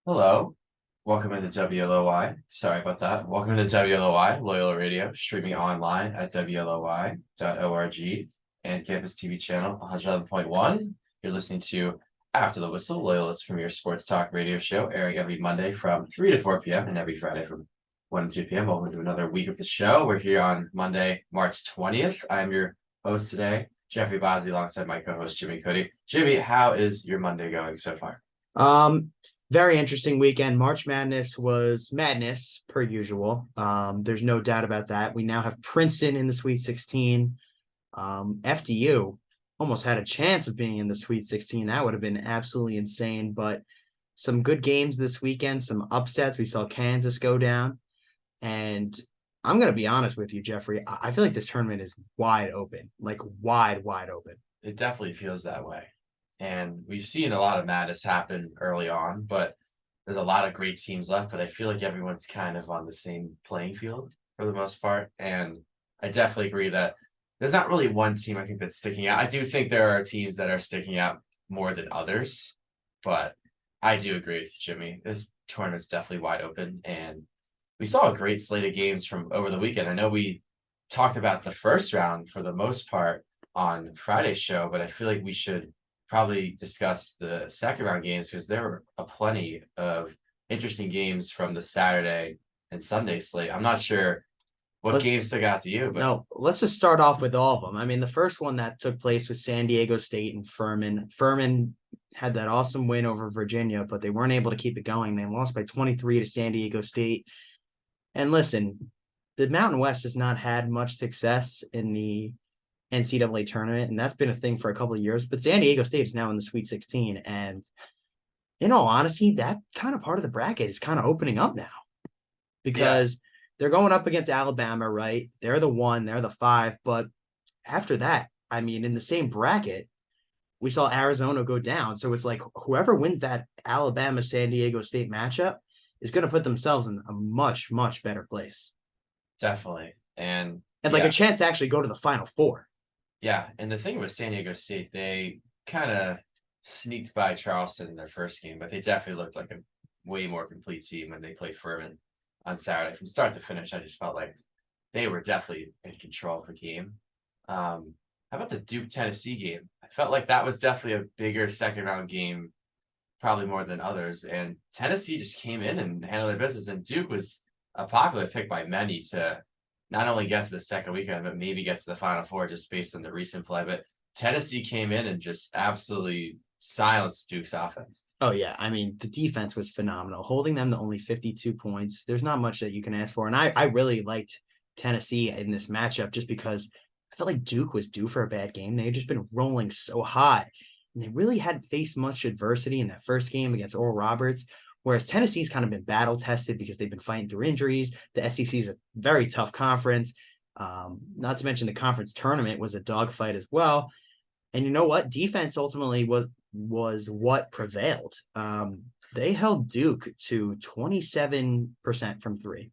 Hello. Welcome into WLOY. Sorry about that. Welcome to WLOY, Loyola Radio, streaming online at WLOY.org and Campus TV channel 111.1. You're listening to After the Whistle, Loyola's premier sports talk radio show, airing every Monday from 3 to 4 p.m. and every Friday from 1 to 2 p.m. Welcome to another week of the show. We're here on Monday, March 20th. I'm your host today, Jeffrey Bozzi, alongside my co-host, Jimmy Cody. Jimmy, how is your Monday going so far? Um, Very interesting weekend. March Madness was madness per usual. There's no doubt about that. We now have Princeton in the Sweet 16. FDU almost had a chance of being in the Sweet 16. That would have been absolutely insane. But some good games this weekend, some upsets. We saw Kansas go down. And I'm going to be honest with you, Jeffrey. I feel like this tournament is wide open, like wide open. It definitely feels that way. And we've seen a lot of madness happen early on, but there's a lot of great teams left. But I feel like everyone's kind of on the same playing field for the most part. And I definitely agree that there's not really one team I think that's sticking out. I do think there are teams that are sticking out more than others, but I do agree with you, Jimmy. This tournament's definitely wide open. And we saw a great slate of games from over the weekend. I know we talked about the first round for the most part on Friday's show, but I feel like we should probably discuss the second round games because there were a plenty of interesting games from the Saturday and Sunday slate. I'm not sure what Let's games stuck out to you, but No, let's just start off with all of them. I mean, the first one that took place was San Diego State and Furman. Furman had that awesome win over Virginia, but they weren't able to keep it going. They lost by 23 to San Diego State. And listen, the Mountain West has not had much success in the NCAA tournament, and that's been a thing for a couple of years. But San Diego State is now in the Sweet 16. And in all honesty, that kind of part of the bracket is kind of opening up now yeah, because they're going up against Alabama, right? They're the one, they're the five. But after that, I mean, in the same bracket, we saw Arizona go down. So it's like whoever wins that Alabama San Diego State matchup is going to put themselves in a much better place definitely. And and like a yeah, chance to actually go to the Final Four. yeah. And the thing with San Diego State, they kind of sneaked by Charleston in their first game, but they definitely looked like a way more complete team when they played Furman on Saturday. From start to finish, I just felt like they were definitely in control of the game. How about the Duke Tennessee game? I felt like that was definitely a bigger second round game, probably more than others. And Tennessee just came in and handled their business. And Duke was a popular pick by many to not only get to the second weekend, but maybe get to the Final Four just based on the recent play. But Tennessee came in and just absolutely silenced Duke's offense. Oh yeah, I mean the defense was phenomenal, holding them to only 52 points. There's not much that you can ask for, and I really liked Tennessee in this matchup just because I felt like Duke was due for a bad game. They had just been rolling so hot, and they really hadn't faced much adversity in that first game against Oral Roberts. Whereas Tennessee's kind of been battle tested because they've been fighting through injuries. The SEC is a very tough conference. Not to mention the conference tournament was a dogfight as well. And you know what? Defense ultimately was what prevailed. They held Duke to 27% from three.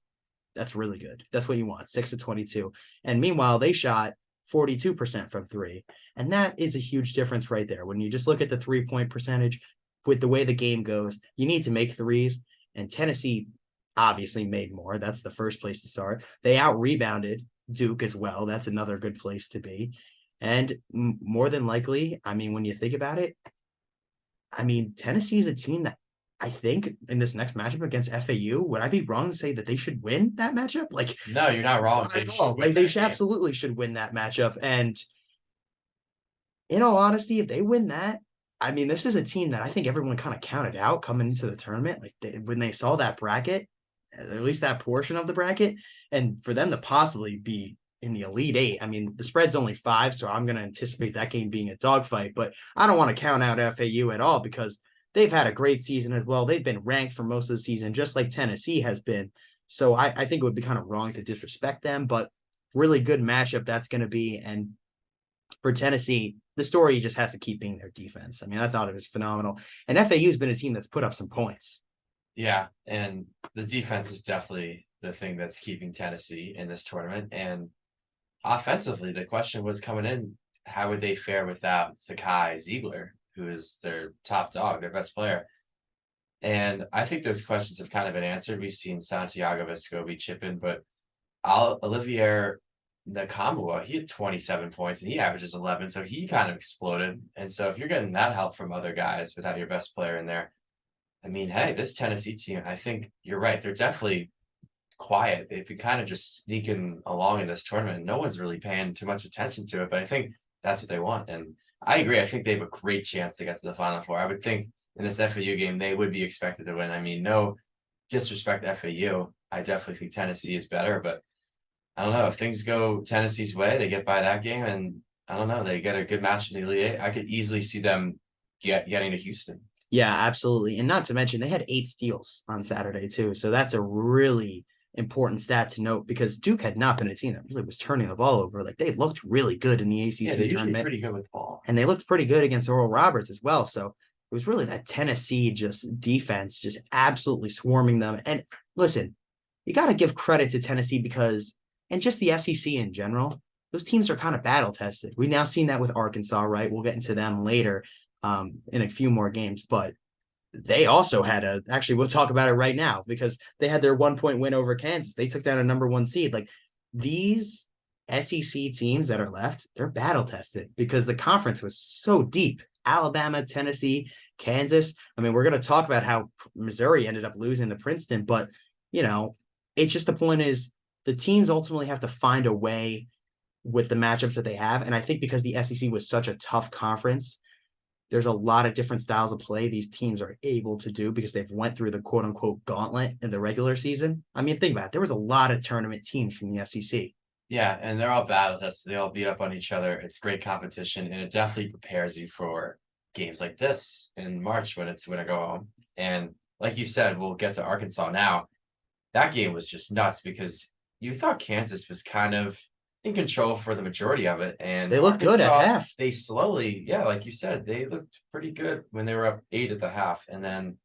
That's really good. That's what you want, 6 to 22. And meanwhile, they shot 42% from three. And that is a huge difference right there. When you just look at the 3-point percentage with the way the game goes, you need to make threes. And Tennessee obviously made more. That's the first place to start. They out rebounded Duke as well. That's another good place to be. And more than likely, I mean, when you think about it, I mean, Tennessee is a team that I think in this next matchup against FAU, would I be wrong to say that they should win that matchup? Like, No, you're not wrong. not They at should all. win Like, they that should game. absolutely should win that matchup. And in all honesty, if they win that, I mean, this is a team that I think everyone kind of counted out coming into the tournament. Like, when they saw that bracket, at least that portion of the bracket, and for them to possibly be in the Elite Eight. I mean, the spread's only 5, so I'm going to anticipate that game being a dogfight. But I don't want to count out FAU at all because they've had a great season as well. They've been ranked for most of the season, just like Tennessee has been. So I think it would be kind of wrong to disrespect them, but really good matchup that's going to be. And for Tennessee, the story just has to keep being their defense. I mean, I thought it was phenomenal. And FAU has been a team that's put up some points. Yeah, and the defense is definitely the thing that's keeping Tennessee in this tournament. And offensively, the question was coming in, how would they fare without Sakai Ziegler, who is their top dog, their best player? And I think those questions have kind of been answered. We've seen Santiago Vescovi chip in, but Olivier Nakamura, he had 27 points and he averages 11, so he kind of exploded. And so if you're getting that help from other guys without your best player in there, I mean, hey, this Tennessee team, I think you're right. They're definitely quiet. They've been kind of just sneaking along in this tournament. No one's really paying too much attention to it, but I think that's what they want. And I agree. I think they have a great chance to get to the Final Four. I would think in this FAU game, they would be expected to win. I mean, no disrespect to FAU. I definitely think Tennessee is better, but I don't know if things go Tennessee's way, they get by that game, and I don't know, they get a good match in the Elite Eight. I could easily see them getting to Houston. Yeah, absolutely. And not to mention they had 8 steals on Saturday too. So that's a really important stat to note because Duke had not been a team that really was turning the ball over. Like they looked really good in the ACC Yeah, they're usually tournament. pretty good with the ball. And they looked pretty good against Oral Roberts as well. So it was really that Tennessee just defense just absolutely swarming them. And listen, you got to give credit to Tennessee because, and just the SEC in general, those teams are kind of battle tested. We've now seen that with Arkansas, right? We'll get into them later in a few more games, but they also had actually, we'll talk about it right now because they had their 1-point win over Kansas. They took down a number 1 seed. Like these SEC teams that are left, they're battle tested because the conference was so deep. Alabama, Tennessee, Kansas. I mean, we're going to talk about how Missouri ended up losing to Princeton, but it's just the point is the teams ultimately have to find a way with the matchups that they have. And I think because the SEC was such a tough conference, there's a lot of different styles of play these teams are able to do because they've went through the quote unquote gauntlet in the regular season. I mean, think about it. There was a lot of tournament teams from the SEC. Yeah, and they're all battle tested. They all beat up on each other. It's great competition, and it definitely prepares you for games like this in March when it's going to go home. And like you said, we'll get to Arkansas now. That game was just nuts because you thought Kansas was kind of in control for the majority of it, and they looked good at half. They slowly, yeah, like you said, they looked pretty good when they were up 8 at the half, and then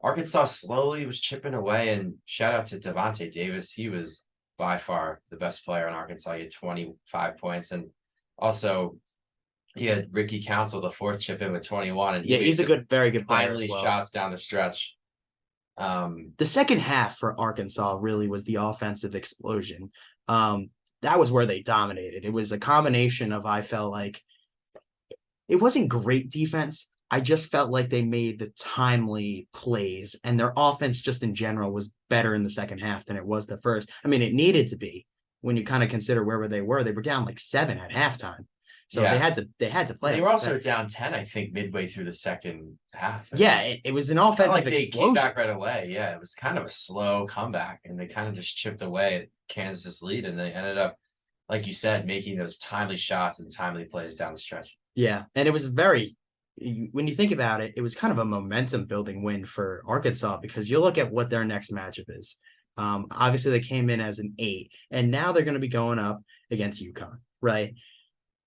Arkansas slowly was chipping away. And shout out to Devontae Davis, he was by far the best player in Arkansas. He had 25 points, and also he had Ricky Council, the 4th, chip in with 21. And he's a very good player as well. Shots down the stretch. The second half for Arkansas really was the offensive explosion. That was where they dominated. It was a combination of, I felt like it wasn't great defense. I just felt like they made the timely plays and their offense just in general was better in the second half than it was the first. I mean, it needed to be when you kind of consider where they were. They were down like 7 at halftime. So they had to play. They were also down 10, I think, midway through the second half. It was an offensive explosion. They came back right away. Yeah, it was kind of a slow comeback, and they kind of just chipped away at Kansas' lead, and they ended up, like you said, making those timely shots and timely plays down the stretch. Yeah, and it was when you think about it, it was kind of a momentum building win for Arkansas because you look at what their next matchup is. Obviously, they came in as an 8, and now they're going to be going up against UConn, right?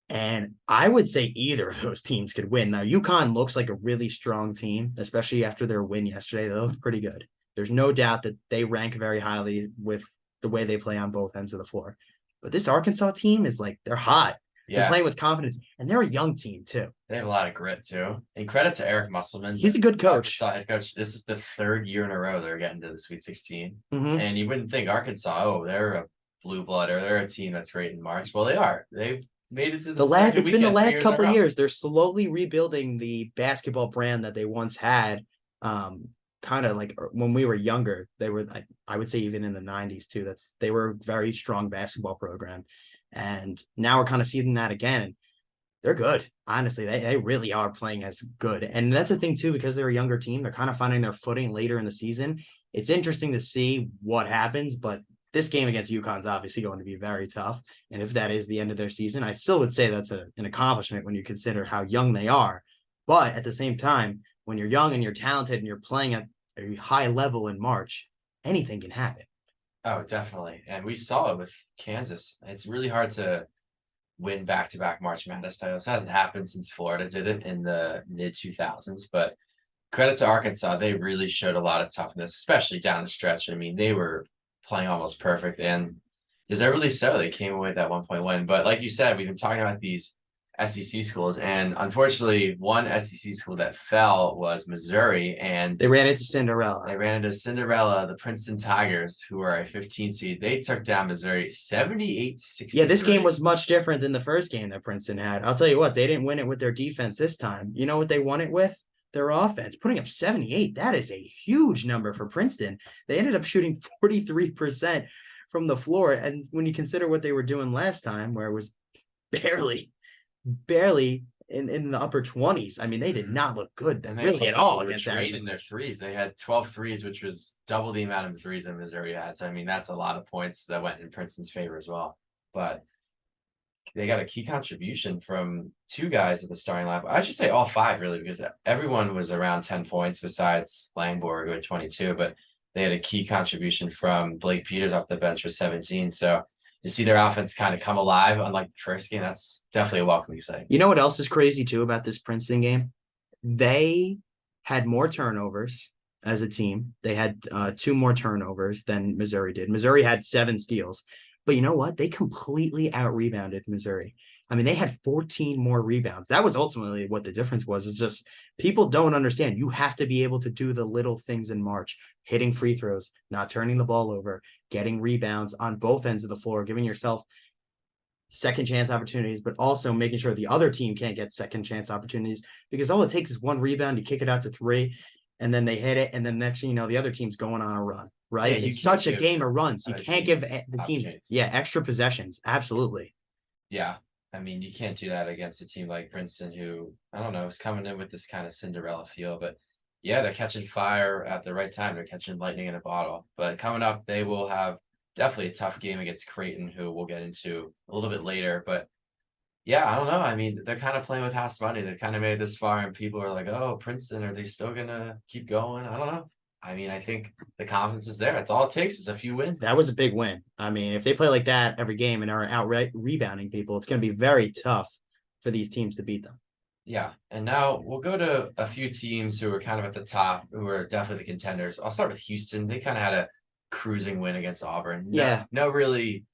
And I would say either of those teams could win. Now, UConn looks like a really strong team, especially after their win yesterday. They look pretty good. There's no doubt that they rank very highly with the way they play on both ends of the floor. But this Arkansas team is like, they're hot. Yeah. They're playing with confidence, and they're a young team too. They have a lot of grit too. And credit to Eric Musselman. He's a good coach. Arkansas head coach. This is the 3rd year in a row they're getting to the Sweet 16. Mm-hmm. And you wouldn't think Arkansas, they're a blue blood or they're a team that's great in March. Well, they are. They've made it to the last. It's been the last couple of years. They're slowly rebuilding the basketball brand that they once had. Kind of like when we were younger, they were, I would say, even in the 90s too. They were a very strong basketball program, and now we're kind of seeing that again. They're good, honestly. They really are playing as good, and that's the thing too, because they're a younger team. They're kind of finding their footing later in the season. It's interesting to see what happens, but this game against UConn is obviously going to be very tough. And if that is the end of their season, I still would say that's an accomplishment when you consider how young they are. But at the same time, when you're young and you're talented and you're playing at a high level in March, anything can happen. Oh, definitely. And we saw it with Kansas. It's really hard to win back-to-back March Madness titles. It hasn't happened since Florida did it in the mid-2000s. But credit to Arkansas. They really showed a lot of toughness, especially down the stretch. I mean, they were playing almost perfect, and deservedly so. They came away with that 1-point win. But like you said, we've been talking about these SEC schools. And unfortunately, one SEC school that fell was Missouri, and They ran into they Cinderella. ran into Cinderella, the Princeton Tigers, who are a 15 seed. They took down Missouri 78 to Yeah, this game 63. was much different than the first game that Princeton had. I'll tell you what, they didn't win it with their defense this time. You know what they won it with? Their offense, putting up 78. That is a huge number for Princeton. They ended up shooting 43% from the floor. And when you consider what they were doing last time, where it was barely in the upper 20s, I mean, they did not look good And they really at also all were against draining Arizona. their threes. They had 12 threes, which was double the amount of threes that Missouri had. So I mean, that's a lot of points that went in Princeton's favor as well. But they got a key contribution from two guys at the starting lineup. I should say all five, really, because everyone was around 10 points besides Langborg, who had 22. But they had a key contribution from Blake Peters off the bench for 17. So to see their offense kind of come alive, unlike the first game, that's definitely a welcoming sight. You know what else is crazy too about this Princeton game? They had more turnovers as a team. They had two more turnovers than Missouri did. Missouri had 7 steals. But you know what? They completely out rebounded Missouri. I mean, they had 14 more rebounds. That was ultimately what the difference was. It's just people don't understand. You have to be able to do the little things in March, hitting free throws, not turning the ball over, getting rebounds on both ends of the floor, giving yourself second chance opportunities, but also making sure the other team can't get second chance opportunities, because all it takes is one rebound, you kick it out to 3, and then they hit it, and then next thing you know, the other team's going on a run, right? Yeah, you It's can't such a give game of runs. You other can't give teams the team, opportunities. extra possessions. Absolutely. Yeah. I mean, you can't do that against a team like Princeton, who, I don't know, is coming in with this kind of Cinderella feel. But yeah, they're catching fire at the right time. They're catching lightning in a bottle. But coming up, they will have definitely a tough game against Creighton, who we'll get into a little bit later. But yeah, I don't know. I mean, they're kind of playing with house money. They've kind of made it this far, and people are like, "Oh, Princeton, are they still gonna keep going?" I don't know. I mean, I think the confidence is there. That's all it takes is a few wins. That was a big win. I mean, if they play like that every game and are outright rebounding people, it's going to be very tough for these teams to beat them. Yeah, and now we'll go to a few teams who are kind of at the top, who are definitely the contenders. I'll start with Houston. They kind of had a cruising win against Auburn. Yeah. No really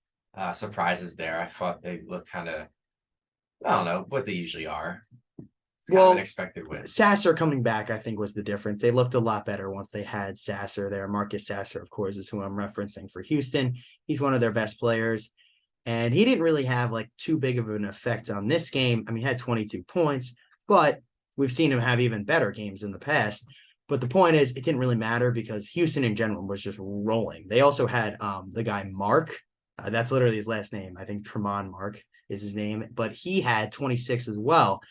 surprises there. I thought they looked kind of, I don't know, what they usually are. It's kind of an expected win. Sasser coming back, I think, was the difference. They looked a lot better once they had Sasser there. Marcus Sasser, of course, is who I'm referencing for Houston. He's one of their best players. And he didn't really have like too big of an effect on this game. I mean, he had 22 points, but we've seen him have even better games in the past. But the point is, it didn't really matter because Houston in general was just rolling. They also had the guy Mark. That's literally his last name. I think Tremont Mark is his name, but he had 26 as well.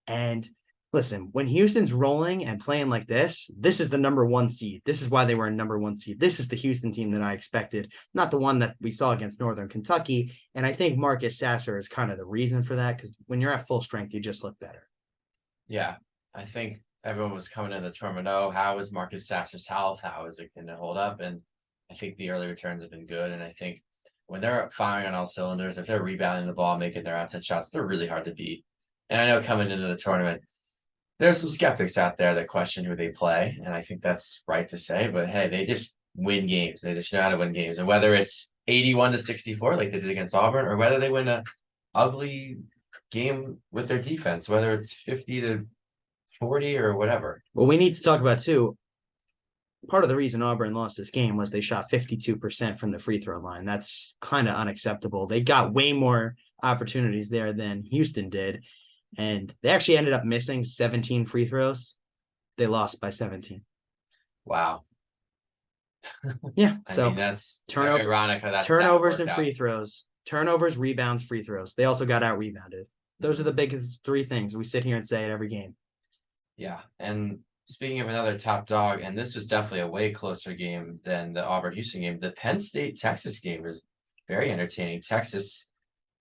And listen, when Houston's rolling and playing like this is the number 1 seed. This is why they were a number 1 seed. This is the Houston team that I expected, not the one that we saw against Northern Kentucky. And I think Marcus Sasser is kind of the reason for that, because when you're at full strength, you just look better. Yeah, I think everyone was coming in the tournament. Oh, how is Marcus Sasser's health? How is it going to hold up? And I think the early returns have been good. And I think when they're firing on all cylinders, if they're rebounding the ball, making their outside shots, they're really hard to beat. And I know coming into the tournament, there's some skeptics out there that question who they play, and I think that's right to say. But hey, they just win games. They just know how to win games, and whether it's 81 to 64 like they did against Auburn, or whether they win a ugly game with their defense, whether it's 50 to 40 or whatever. Well, we need to talk about too. Part of the reason Auburn lost this game was they shot 52% from the free throw line. That's kind of unacceptable. They got way more opportunities there than Houston did. And they actually ended up missing 17 free throws. They lost by 17. Wow. Yeah. I So mean, that's turnover, very ironic how that turnovers and worked free out. throws, turnovers, rebounds, free throws. They also got out rebounded. Those are the biggest 3 things. We sit here and say it every game. Yeah. And speaking of another top dog, and this was definitely a way closer game than the Auburn Houston game, the Penn State Texas game was very entertaining. Texas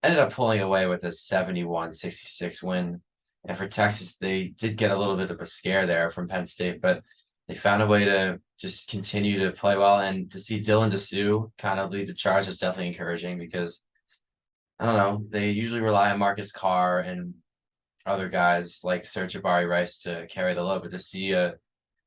ended up pulling away with a 71-66 win. And for Texas, they did get a little bit of a scare there from Penn State, but they found a way to just continue to play well. And to see Dylan Dessou kind of lead the charge was definitely encouraging, because I don't know, they usually rely on Marcus Carr and other guys like Serge Jabari Rice to carry the load, but to see a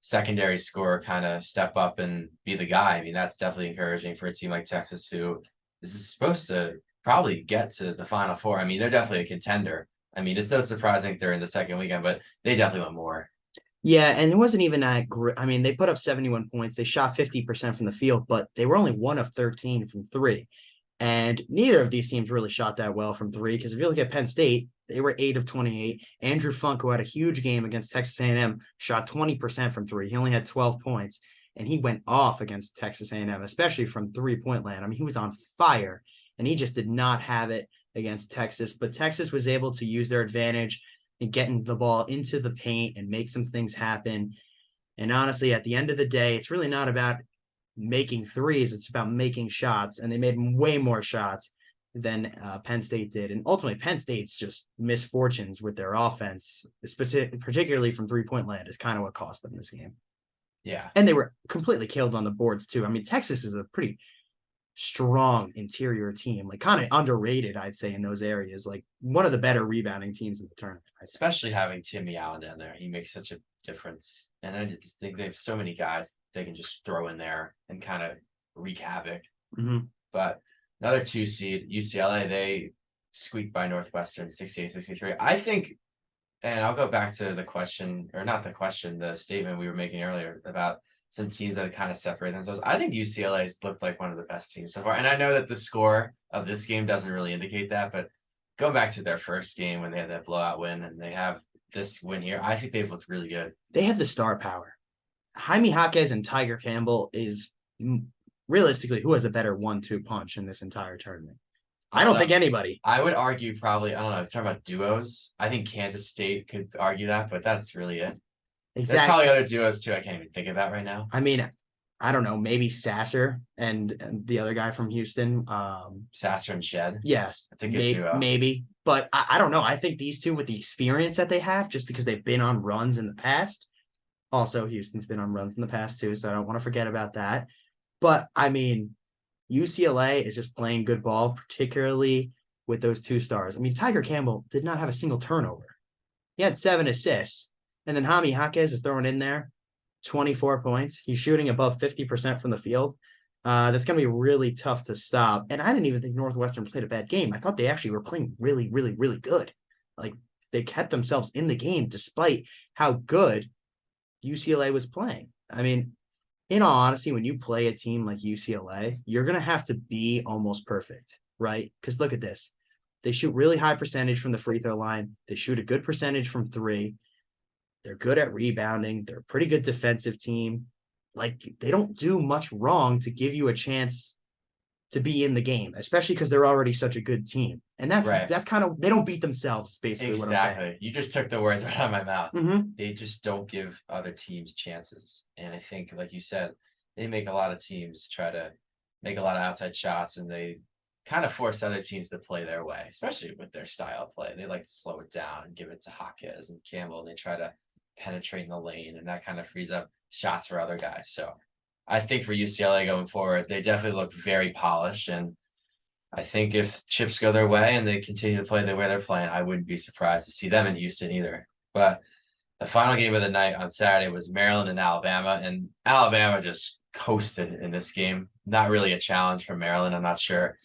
secondary scorer kind of step up and be the guy, I mean, that's definitely encouraging for a team like Texas, who is supposed to probably get to the Final Four. I mean, they're definitely a contender. I mean, it's no surprising they're in the second weekend, but they definitely want more. Yeah, and it wasn't even that great. I mean, they put up 71 points. They shot 50% from the field, but they were only 1 of 13 from three. And neither of these teams really shot that well from three. Because if you look at Penn State, they were 8 of 28. Andrew Funk, who had a huge game against Texas A&M, shot 20% from three. He only had 12 points, and he went off against Texas A&M, especially from 3-point land. I mean, he was on fire, and he just did not have it against Texas. But Texas was able to use their advantage and getting the ball into the paint and make some things happen. And honestly, at the end of the day, it's really not about making threes. It's about making shots. And they made way more shots than Penn State did. And ultimately, Penn State's just misfortunes with their offense, particularly from 3-point land, is kind of what cost them this game. Yeah. And they were completely killed on the boards, too. I mean, Texas is a pretty strong interior team, like kind of underrated, I'd say, in those areas. Like one of the better rebounding teams in the tournament. Especially having Timmy Allen down there. He makes such a difference. And I just think they have so many guys they can just throw in there and kind of wreak havoc. Mm-hmm. But another 2 seed, UCLA, they squeaked by Northwestern 68-63. I think, and I'll go back to the question, or not the question, the statement we were making earlier about some teams that kind of separate themselves. I think UCLA's looked like one of the best teams so far. And I know that the score of this game doesn't really indicate that, but go back to their first game when they had that blowout win and they have this win here. I think they've looked really good. They have the star power. Jaime Jaquez and Tiger Campbell is realistically who has a better 1-2 punch in this entire tournament. I don't think anybody. I would argue probably, I don't know, if you're talking about duos, I think Kansas State could argue that, but that's really it. Exactly. There's probably other duos too. I can't even think of that right now. I mean, I don't know, maybe Sasser and the other guy from Houston. Sasser and Shed. Yes. That's a good duo. Maybe. But I don't know. I think these two, with the experience that they have, just because they've been on runs in the past. Also, Houston's been on runs in the past too, so I don't want to forget about that. But I mean, UCLA is just playing good ball, particularly with those 2 stars. I mean, Tiger Campbell did not have a single turnover. He had 7 assists. And then Jaime Jaquez is throwing in there 24 points. He's shooting above 50% from the field. That's going to be really tough to stop. And I didn't even think Northwestern played a bad game. I thought they actually were playing really, really, really good. Like, they kept themselves in the game despite how good UCLA was playing. I mean, in all honesty, when you play a team like UCLA, you're going to have to be almost perfect, right? Because look at this. They shoot really high percentage from the free throw line. They shoot a good percentage from 3. They're good at rebounding. They're a pretty good defensive team. Like, they don't do much wrong to give you a chance to be in the game, especially because they're already such a good team. And that's right. That's kind of, they don't beat themselves, basically. Exactly. What I'm saying. You just took the words right out of my mouth. Mm-hmm. They just don't give other teams chances. And I think, like you said, they make a lot of teams try to make a lot of outside shots, and they kind of force other teams to play their way, especially with their style of play. They like to slow it down and give it to Jaquez and Campbell, and they try to penetrate in the lane, and that kind of frees up shots for other guys. So I think for UCLA going forward, they definitely look very polished, and I think if chips go their way and they continue to play the way they're playing, I wouldn't be surprised to see them in Houston either. But the final game of the night on Saturday was Maryland and Alabama, and Alabama just coasted in this game. Not really a challenge for Maryland. I'm not sure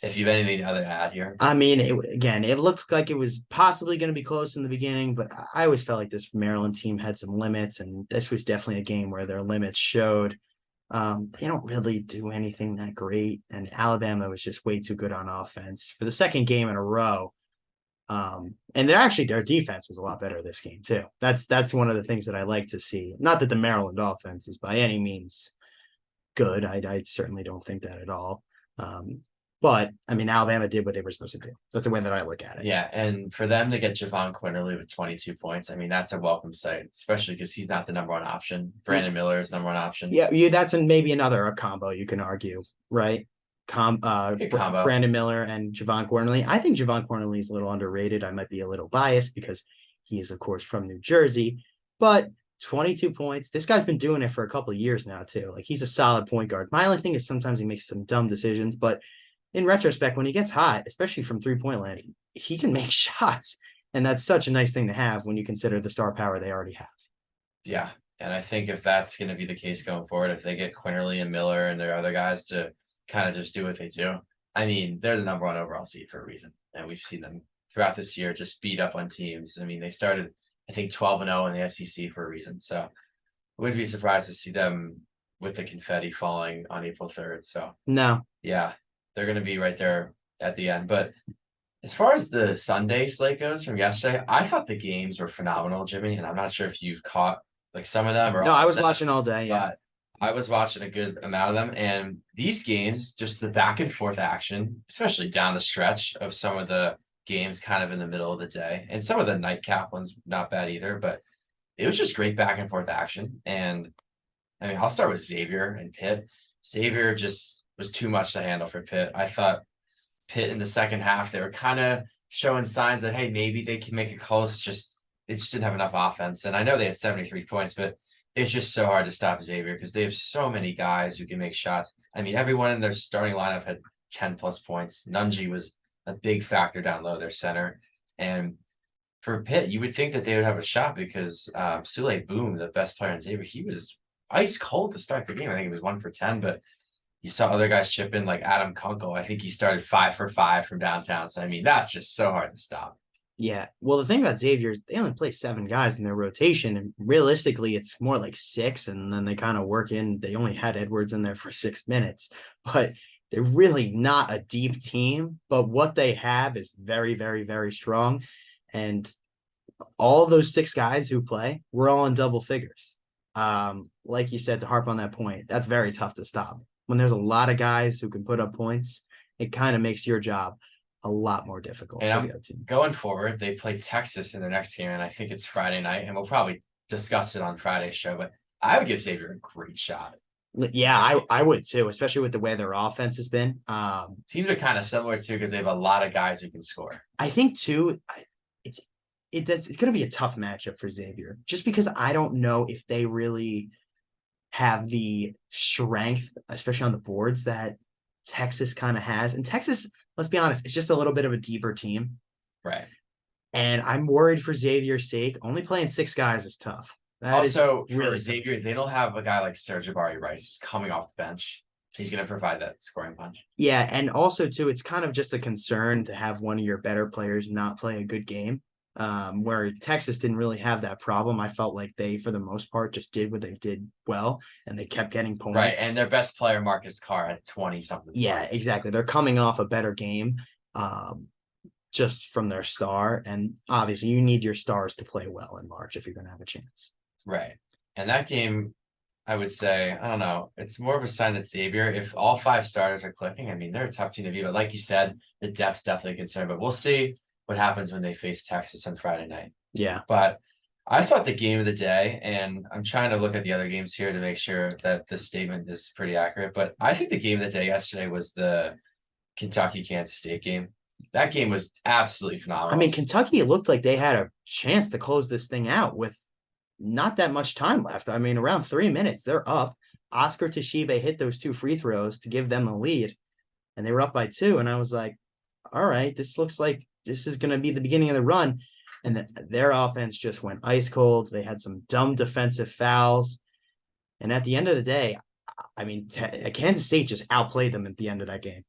if you have anything other to add here. I mean, it looked like it was possibly going to be close in the beginning, but I always felt like this Maryland team had some limits, and this was definitely a game where their limits showed. They don't really do anything that great, and Alabama was just way too good on offense for the second game in a row. And their defense was a lot better this game too. That's one of the things that I like to see. Not that the Maryland offense is by any means good. I certainly don't think that at all. But I mean, Alabama did what they were supposed to do. That's the way that I look at it. Yeah, and for them to get Javon Quinterly with 22 points, I mean, that's a welcome sight, especially because he's not the number one option. Brandon Miller is number one option. Yeah, that's maybe another combo you can argue, right? Combo. Brandon Miller and Javon Quinterly. I think Javon Quinterly is a little underrated. I might be a little biased because he is, of course, from New Jersey, but 22 points. This guy's been doing it for a couple of years now too. Like, he's a solid point guard. My only thing is sometimes he makes some dumb decisions, but in retrospect, when he gets hot, especially from 3-point land, he can make shots. And that's such a nice thing to have when you consider the star power they already have. Yeah. And I think if that's going to be the case going forward, if they get Quinterly and Miller and their other guys to kind of just do what they do, I mean, they're the number one overall seed for a reason. And we've seen them throughout this year just beat up on teams. I mean, they started, I think, 12-0 in the SEC for a reason. So I wouldn't be surprised to see them with the confetti falling on April 3rd. So No, yeah, they're going to be right there at the end. But as far as the Sunday slate goes from yesterday, I thought the games were phenomenal, Jimmy. And I'm not sure if you've caught like some of them or no, all I of was them, watching all day. Yeah. but I was watching a good amount of them. And these games, just the back and forth action, especially down the stretch of some of the games kind of in the middle of the day, and some of the nightcap ones, not bad either. But it was just great back and forth action. And I mean, I'll start with Xavier and Pitt. Xavier just was too much to handle for Pitt. I thought Pitt in the second half, they were kind of showing signs that, hey, maybe they can make it close. Just they just didn't have enough offense. And I know they had 73 points, but it's just so hard to stop Xavier because they have so many guys who can make shots. I mean, everyone in their starting lineup had 10 plus points. Nunji was a big factor down low, their center. And for Pitt, you would think that they would have a shot because Sule Boom, the best player in Xavier, he was ice cold to start the game. I think it was 1 for 10, but you saw other guys chip in like Adam Kunkel. I think he started 5 for 5 from downtown. So I mean, that's just so hard to stop. Yeah. Well, the thing about Xavier is they only play 7 guys in their rotation, and realistically, it's more like 6. And then they kind of work in. They only had Edwards in there for 6 minutes, but they're really not a deep team. But what they have is very, very, very strong. And all those 6 guys who play, we're all in double figures. Like you said, to harp on that point, that's very tough to stop. When there's a lot of guys who can put up points, it kind of makes your job a lot more difficult And for I'm the other team. going forward, they play Texas in their next game, and I think it's Friday night, and we'll probably discuss it on Friday's show. But I would give Xavier a great shot. Yeah, I would too, especially with the way their offense has been. Teams are kind of similar too because they have a lot of guys who can score. I think too, it's going to be a tough matchup for Xavier, just because I don't know if they really have the strength, especially on the boards, that Texas kind of has. And Texas, let's be honest, it's just a little bit of a deeper team. Right. And I'm worried for Xavier's sake. Only playing 6 guys is tough. That Also, is really for Xavier, they don't have a guy like Serge Jabari Rice who's coming off the bench. He's going to provide that scoring punch. Yeah, and also too, it's kind of just a concern to have one of your better players not play a good game. Where Texas didn't really have that problem. I felt like they, for the most part, just did what they did well, and they kept getting points. Right, and their best player, Marcus Carr, had 20-something. Yeah, points. exactly. They're coming off a better game, just from their star, and obviously you need your stars to play well in March if you're going to have a chance. Right, and that game, I would say, I don't know, it's more of a sign that Xavier, if all 5 starters are clicking, I mean, they're a tough team to beat. But like you said, the depth's definitely a concern. But we'll see what happens when they face Texas on Friday night. Yeah. But I thought the game of the day, and I'm trying to look at the other games here to make sure that this statement is pretty accurate, but I think the game of the day yesterday was the Kentucky-Kansas State game. That game was absolutely phenomenal. I mean, Kentucky, it looked like they had a chance to close this thing out with not that much time left. I mean, around 3 minutes, they're up. Oscar Toshibe hit those 2 free throws to give them a lead, and they were up by 2. And I was like, all right, this looks like this is going to be the beginning of the run. And their offense just went ice cold. They had some dumb defensive fouls. And at the end of the day, I mean, Kansas State just outplayed them at the end of that game.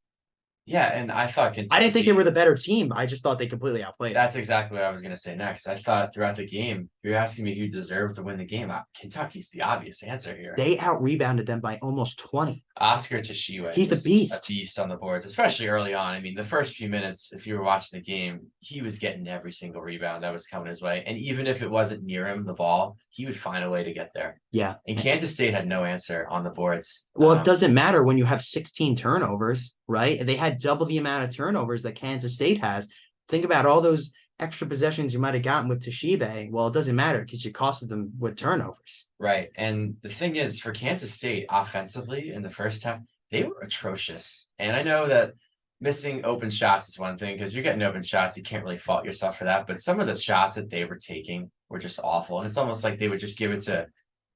Yeah, and I thought Kentucky, I didn't think they were the better team. I just thought they completely outplayed them. That's exactly what I was going to say next. I thought throughout the game, if you're asking me who deserved to win the game, Kentucky's the obvious answer here. They out-rebounded them by almost 20. Oscar Toshibe. He's a beast. A beast on the boards, especially early on. I mean, the first few minutes, if you were watching the game, he was getting every single rebound that was coming his way. And even if it wasn't near him, the ball, he would find a way to get there. Yeah. And Kansas State had no answer on the boards. Well, it doesn't matter when you have 16 turnovers, right? They had double the amount of turnovers that Kansas State has. Think about all those extra possessions you might have gotten with Toshibe. Well, it doesn't matter because you costed them with turnovers. Right. And the thing is, for Kansas State offensively in the first half, they were atrocious. And I know that missing open shots is one thing because you're getting open shots. You can't really fault yourself for that. But some of the shots that they were taking were just awful. And it's almost like they would just give it to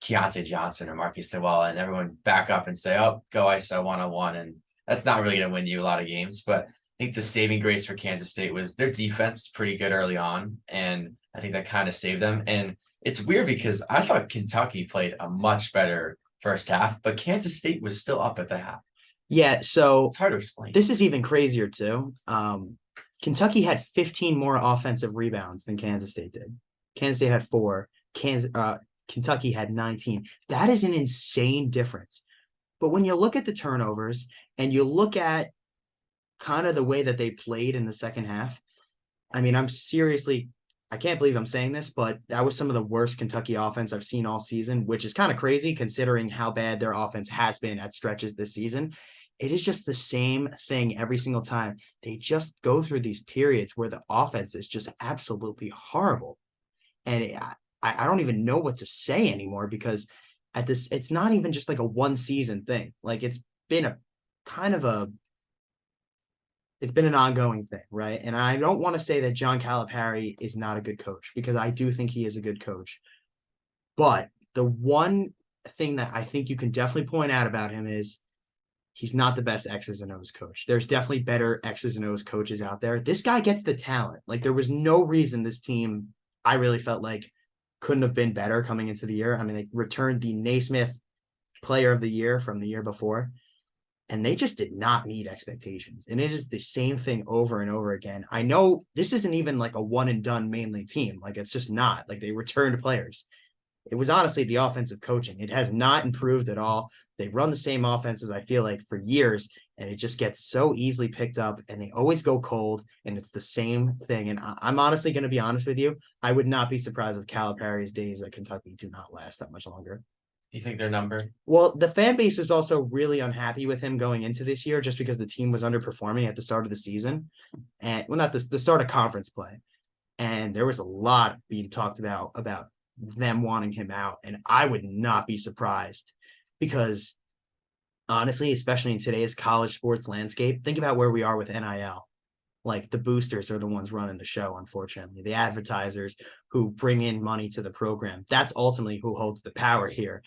Keontae Johnson or Marcus Noel and everyone back up and say, oh, go ISO 1-on-1. And that's not really going to win you a lot of games. But I think the saving grace for Kansas State was their defense was pretty good early on. And I think that kind of saved them. And it's weird because I thought Kentucky played a much better first half, but Kansas State was still up at the half. Yeah, so it's hard to explain. This is even crazier too. Kentucky had 15 more offensive rebounds than Kansas State did. Kansas State had 4. Kentucky had 19. That is an insane difference. But when you look at the turnovers and you look at kind of the way that they played in the second half, I mean, I can't believe I'm saying this, but that was some of the worst Kentucky offense I've seen all season, which is kind of crazy considering how bad their offense has been at stretches this season. It is just the same thing every single time. They just go through these periods where the offense is just absolutely horrible. And I don't even know what to say anymore because it's not even just like a one season thing. Like been a kind of a it's been an ongoing thing, right? And I don't want to say that John Calipari is not a good coach because I do think he is a good coach. But the one thing that I think you can definitely point out about him is he's not the best X's and O's coach. There's definitely better X's and O's coaches out there. This guy gets the talent. Like there was no reason this team, I really felt like, couldn't have been better coming into the year. I mean, they returned the Naismith Player of the Year from the year before, and they just did not meet expectations. And it is the same thing over and over again. I know this isn't even like a one and done mainly team. Like it's just not. Like they returned players. It was honestly the offensive coaching. It has not improved at all. They run the same offenses, I feel like, for years, and it just gets so easily picked up, and they always go cold, and it's the same thing. And I'm honestly going to be honest with you. I would not be surprised if Calipari's days at Kentucky do not last that much longer. You think their number? Well, the fan base is also really unhappy with him going into this year just because the team was underperforming at the start of the season. And well, not the start of conference play. And there was a lot being talked about them wanting him out. And I would not be surprised because honestly, especially in today's college sports landscape, think about where we are with NIL. Like the boosters are the ones running the show, unfortunately. The advertisers who bring in money to the program. That's ultimately who holds the power here.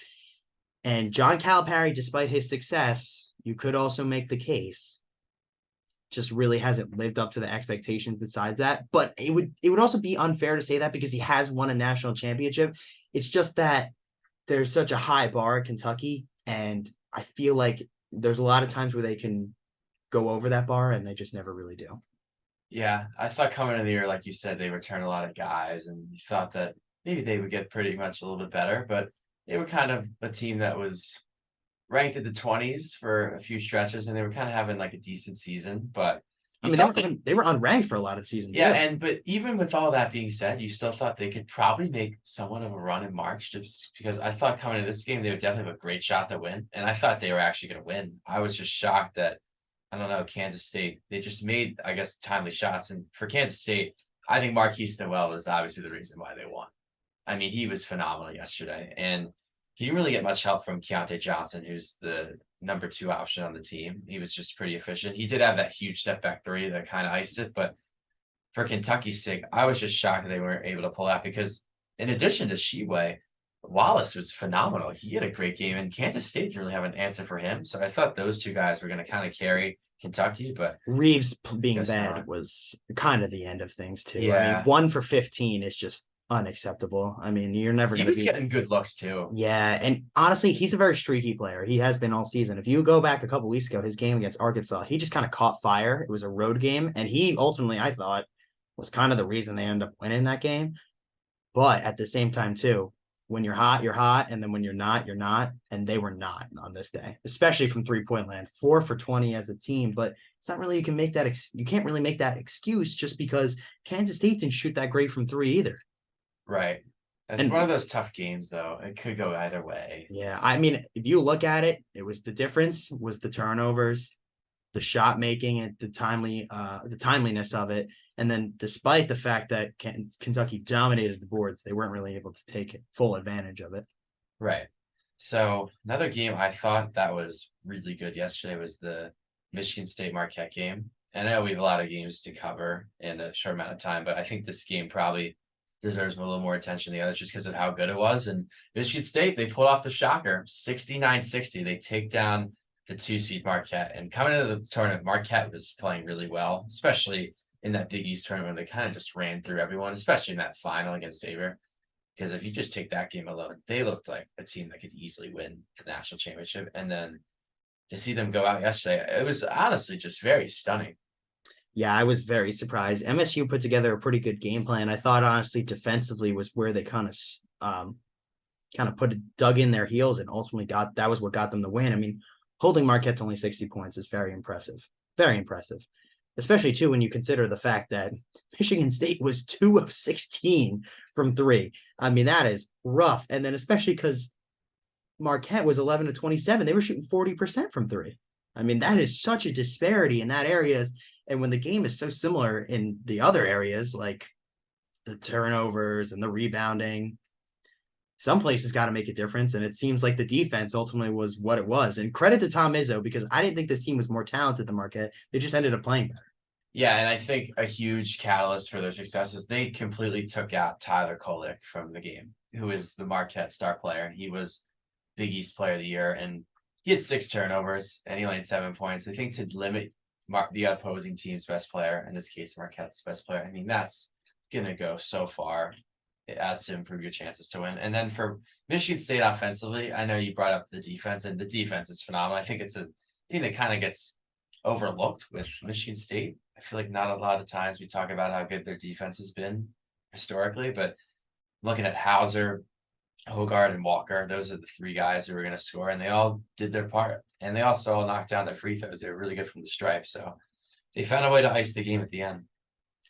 And John Calipari, despite his success, you could also make the case, just really hasn't lived up to the expectations besides that. But it would also be unfair to say that because he has won a national championship. It's just that there's such a high bar at Kentucky, and I feel like there's a lot of times where they can go over that bar and they just never really do. Yeah, I thought coming into the year, like you said, they returned a lot of guys, and you thought that maybe they would get pretty much a little bit better, but they were kind of a team that was ranked in the 20s for a few stretches, and they were kind of having like a decent season. But I you mean, thought they were unranked for a lot of the season. yeah, Too. and but even with all that being said, you still thought they could probably make somewhat of a run in March, just because I thought coming into this game they would definitely have a great shot to win, and I thought they were actually going to win. I was just shocked that I don't know, Kansas State, they just made, I guess, timely shots. And for Kansas State, I think Marquise Noel is obviously the reason why they won. I mean, he was phenomenal yesterday. And he didn't really get much help from Keontae Johnson, who's the number 2 option on the team. He was just pretty efficient. He did have that huge step back 3 that kind of iced it. But for Kentucky's sake, I was just shocked that they weren't able to pull out because in addition to Sheway, Wallace was phenomenal. He had a great game, and Kansas State didn't really have an answer for him. So I thought those 2 guys were going to kind of carry Kentucky, but Reeves being bad not. was kind of the end of things too. Yeah. I mean, 1 for 15 is just unacceptable. I mean, you're never He going to was be getting good looks too. Yeah, and honestly, he's a very streaky player. He has been all season. If you go back a couple weeks ago, his game against Arkansas, he just kind of caught fire. It was a road game, and he ultimately, I thought, was kind of the reason they ended up winning that game. But at the same time, too, when you're hot, and then when you're not, you're not. And they were not on this day, especially from 3-point land. 4 for 20 as a team, but it's not really you can't really make that excuse just because Kansas State didn't shoot that great from 3 either. Right. It's one of those tough games, though. It could go either way. Yeah, I mean, if you look at it, it was the difference was the turnovers, the shot making, and the timeliness of it. And then, despite the fact that Kentucky dominated the boards, they weren't really able to take full advantage of it. Right. So another game I thought that was really good yesterday was the Michigan State Marquette game. And I know we have a lot of games to cover in a short amount of time, but I think this game probably deserves a little more attention than the others just because of how good it was. And Michigan State, they pulled off the shocker, 69-60. They take down the 2 seed Marquette. And coming into the tournament, Marquette was playing really well, especially in that Big East tournament. They kind of just ran through everyone, especially in that final against Xavier. Because if you just take that game alone, they looked like a team that could easily win the national championship. And then to see them go out yesterday, it was honestly just very stunning. Yeah, I was very surprised. MSU put together a pretty good game plan. I thought honestly defensively was where they kind of dug in their heels and ultimately got that was what got them the win. I mean, holding Marquette to only 60 points is very impressive. Very impressive. Especially too when you consider the fact that Michigan State was 2 of 16 from 3. I mean, that is rough. And then especially because Marquette was 11 to 27, they were shooting 40% from 3. I mean, that is such a disparity in that areas. And when the game is so similar in the other areas, like the turnovers and the rebounding, some places got to make a difference. And it seems like the defense ultimately was what it was. And credit to Tom Izzo, because I didn't think this team was more talented than Marquette. They just ended up playing better. Yeah, and I think a huge catalyst for their success is they completely took out Tyler Kolek from the game, who is the Marquette star player. He was Big East Player of the Year, and he had 6 turnovers and he only had 7 points. I think to limit the opposing team's best player, in this case Marquette's best player, I mean that's gonna go so far as to improve your chances to win. And then for Michigan State offensively, I know you brought up the defense, and the defense is phenomenal. I think it's a thing that kind of gets overlooked with Michigan State. I feel like not a lot of times we talk about how good their defense has been historically, but looking at Hauser, Hogard, and Walker, those are the 3 guys who were going to score, and they all did their part. And they also all knocked down their free throws. They were really good from the stripe. So they found a way to ice the game at the end.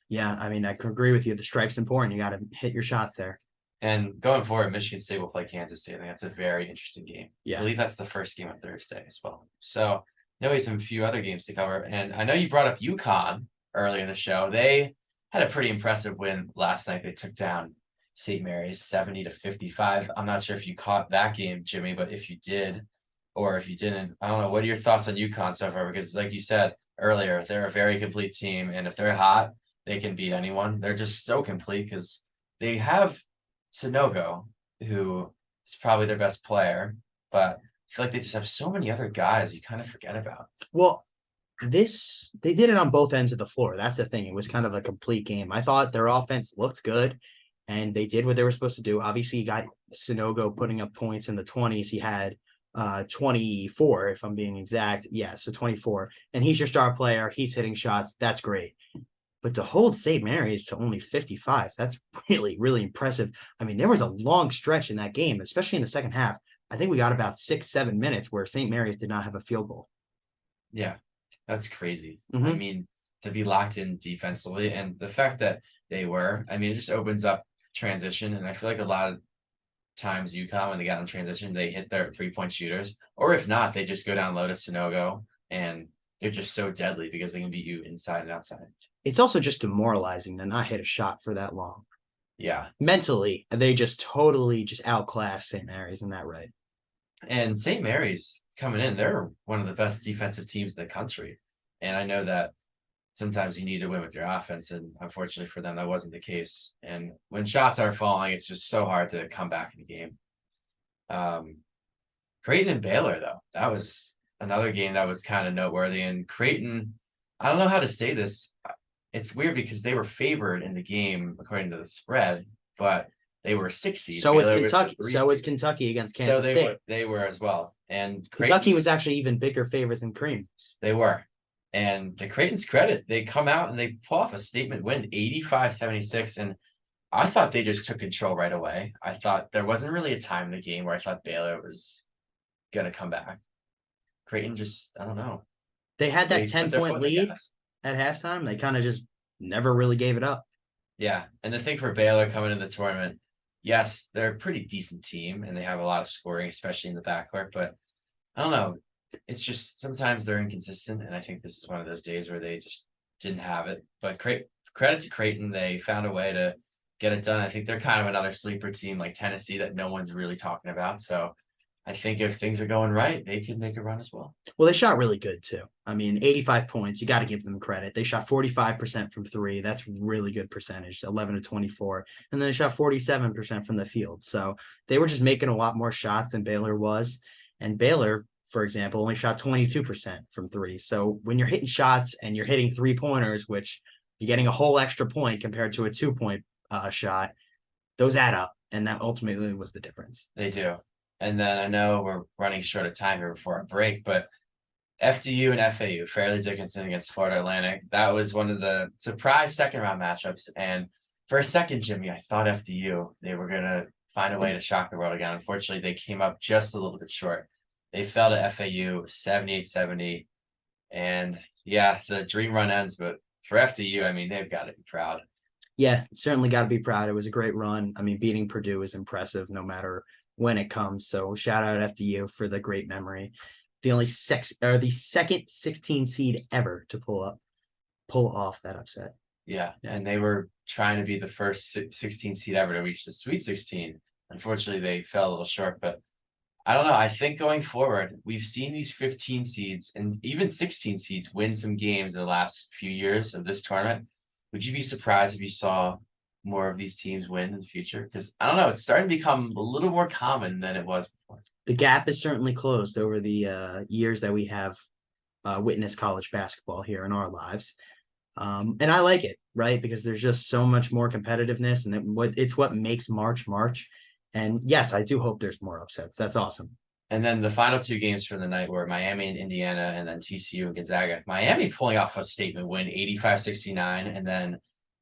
Yeah, I mean, I can agree with you. The stripe's important. You got to hit your shots there. And going forward, Michigan State will play Kansas State. I think that's a very interesting game. Yeah. I believe that's the first game on Thursday as well. So now we have some few other games to cover. And I know you brought up UConn earlier in the show. They had a pretty impressive win last night. They took down St. Mary's 70 to 55. I'm not sure if you caught that game, Jimmy, but if you did, or if you didn't, I don't know. What are your thoughts on UConn so far? Because like you said earlier, they're a very complete team. And if they're hot, they can beat anyone. They're just so complete because they have Sanogo, who is probably their best player, but I feel like they just have so many other guys you kind of forget about. Well, they did it on both ends of the floor. That's the thing. It was kind of a complete game. I thought their offense looked good and they did what they were supposed to do. Obviously, you got Sanogo putting up points in the 20s. He had 24, if I'm being exact. Yeah, so 24. And he's your star player. He's hitting shots. That's great. But to hold St. Mary's to only 55, that's really, really impressive. I mean, there was a long stretch in that game, especially in the second half. I think we got about 6-7 minutes where St. Mary's did not have a field goal. Yeah, that's crazy. Mhm. I mean, to be locked in defensively and the fact that they were, I mean, it just opens up transition. And I feel like a lot of times UConn, when they got in transition, they hit their 3-point shooters, or if not, they just go down low to Sanogo and they're just so deadly because they can beat you inside and outside. It's also just demoralizing to not hit a shot for that long. Yeah. Mentally, they just totally just outclass St. Mary's, isn't that right? And St. Mary's coming in, they're one of the best defensive teams in the country. And I know that sometimes you need to win with your offense. And unfortunately for them, that wasn't the case. And when shots are falling, it's just so hard to come back in the game. Creighton and Baylor, though, that was another game that was kind of noteworthy. And Creighton, I don't know how to say this. It's weird because they were favored in the game according to the spread, but they were 6 seed. So was Baylor Kentucky. the 3 So was seed. Kentucky against So Kansas State. they were as well. And Creighton, Kentucky was actually even bigger favorites than Cream. they were. And to Creighton's credit, they come out and they pull off a statement win, 85-76. And I thought they just took control right away. I thought there wasn't really a time in the game where I thought Baylor was gonna come back. Creighton just, I don't know. They had that They put their foot 10-point in the lead gas. at halftime. They kind of just never really gave it up. Yeah. And the thing for Baylor coming in the tournament, yes, they're a pretty decent team and they have a lot of scoring, especially in the backcourt. But I don't know. It's just sometimes they're inconsistent. And I think this is one of those days where they just didn't have it. But credit to Creighton. They found a way to get it done. I think they're kind of another sleeper team like Tennessee that no one's really talking about. So I think if things are going right, they can make a run as well. Well, they shot really good too. I mean, 85 points. You got to give them credit. They shot 45% from 3. That's really good percentage, 11 to 24. And then they shot 47% from the field. So they were just making a lot more shots than Baylor was. And Baylor, for example, only shot 22% from 3. So when you're hitting shots and you're hitting 3-pointers, which you're getting a whole extra point compared to a 2-point shot, those add up. And that ultimately was the difference. They do. And then I know we're running short of time here before our break, but FDU and FAU, Fairleigh Dickinson against Florida Atlantic. That was one of the surprise second round matchups. And for a second, Jimmy, I thought FDU, they were going to find a way to shock the world again. Unfortunately, they came up just a little bit short. They fell to FAU 78-70. And yeah, the dream run ends. But for FDU, I mean, they've got to be proud. Yeah, certainly got to be proud. It was a great run. I mean, beating Purdue is impressive no matter when it comes. So shout out FDU for the great memory. The second 16 seed ever to pull off that upset. Yeah, and they were trying to be the first 16 seed ever to reach the Sweet 16. Unfortunately, they fell a little short, but I don't know. I think going forward, we've seen these 15 seeds and even 16 seeds win some games in the last few years of this tournament. Would you be surprised if you saw more of these teams win in the future? Because I don't know, it's starting to become a little more common than it was before. The gap is certainly closed over the years that we have witnessed college basketball here in our lives. And I like it, right? Because there's just so much more competitiveness, and it's what makes March. And yes, I do hope there's more upsets. That's awesome. And then the final two games for the night were Miami and Indiana, and then TCU and Gonzaga. Miami pulling off a statement win, 85-69, and then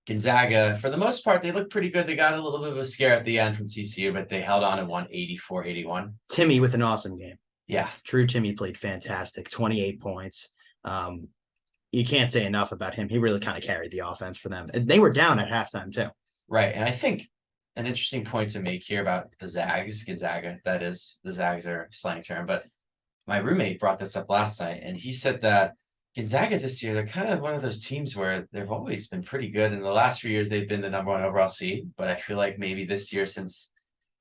Gonzaga, for the most part, they looked pretty good. They got a little bit of a scare at the end from TCU, but they held on and won 84-81. Timmy with an awesome game. Yeah. True Timmy played fantastic, 28 points. You can't say enough about him. He really kind of carried the offense for them. And they were down at halftime, too. Right. And I think an interesting point to make here about the Zags, Gonzaga, that is, the Zags are slang term, but my roommate brought this up last night, and he said that Gonzaga this year, they're kind of one of those teams where they've always been pretty good. In the last few years, they've been the number one overall seed, but I feel like maybe this year, since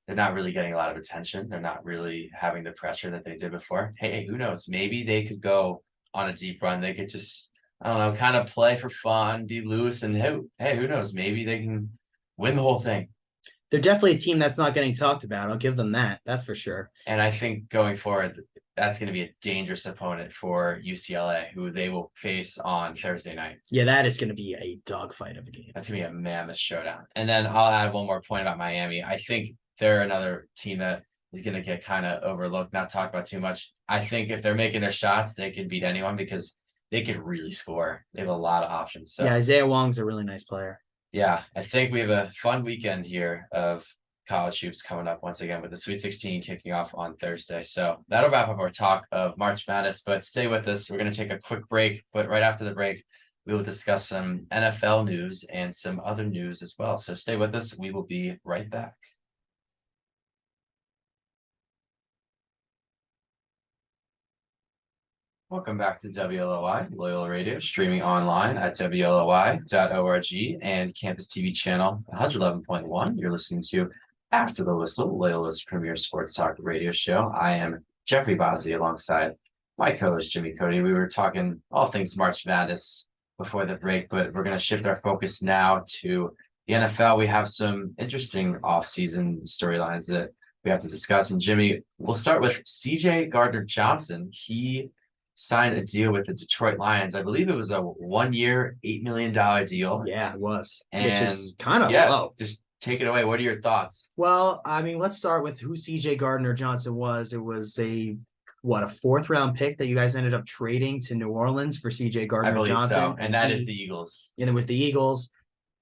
they're not really getting a lot of attention, they're not really having the pressure that they did before. Hey, who knows? Maybe they could go on a deep run. They could just, I don't know, kind of play for fun, be loose, and hey, who knows? Maybe they can win the whole thing. They're definitely a team that's not getting talked about. I'll give them that. That's for sure. And I think going forward, that's going to be a dangerous opponent for UCLA, who they will face on Thursday night. Yeah, that is going to be a dogfight of a game. That's going to be a mammoth showdown. And then I'll add one more point about Miami. I think they're another team that is going to get kind of overlooked, not talked about too much. I think if they're making their shots, they can beat anyone because they can really score. They have a lot of options. So yeah, Isaiah Wong's a really nice player. Yeah, I think we have a fun weekend here of college hoops coming up once again with the Sweet 16 kicking off on Thursday. So that'll wrap up our talk of March Madness, but stay with us. We're going to take a quick break, but right after the break, we will discuss some NFL news and some other news as well. So stay with us. We will be right back. Welcome back to WLOY, Loyola Radio, streaming online at WLOY.org and Campus TV channel 111.1. You're listening to After the Whistle, Loyola's premier sports talk radio show. I am Jeffrey Bozzi alongside my co-host Jimmy Cody. We were talking all things March Madness before the break, but we're going to shift our focus now to the NFL. We have some interesting off-season storylines that we have to discuss. And Jimmy, we'll start with CJ Gardner-Johnson. He signed a deal with the Detroit Lions. I believe it was a 1-year, $8 million deal. Yeah, it was. And which is kind of low. Just take it away. What are your thoughts? Well, I mean, let's start with who CJ Gardner-Johnson was. It was a 4th round pick that you guys ended up trading to New Orleans for CJ Gardner-Johnson. I believe so. And that is the Eagles. And it was the Eagles.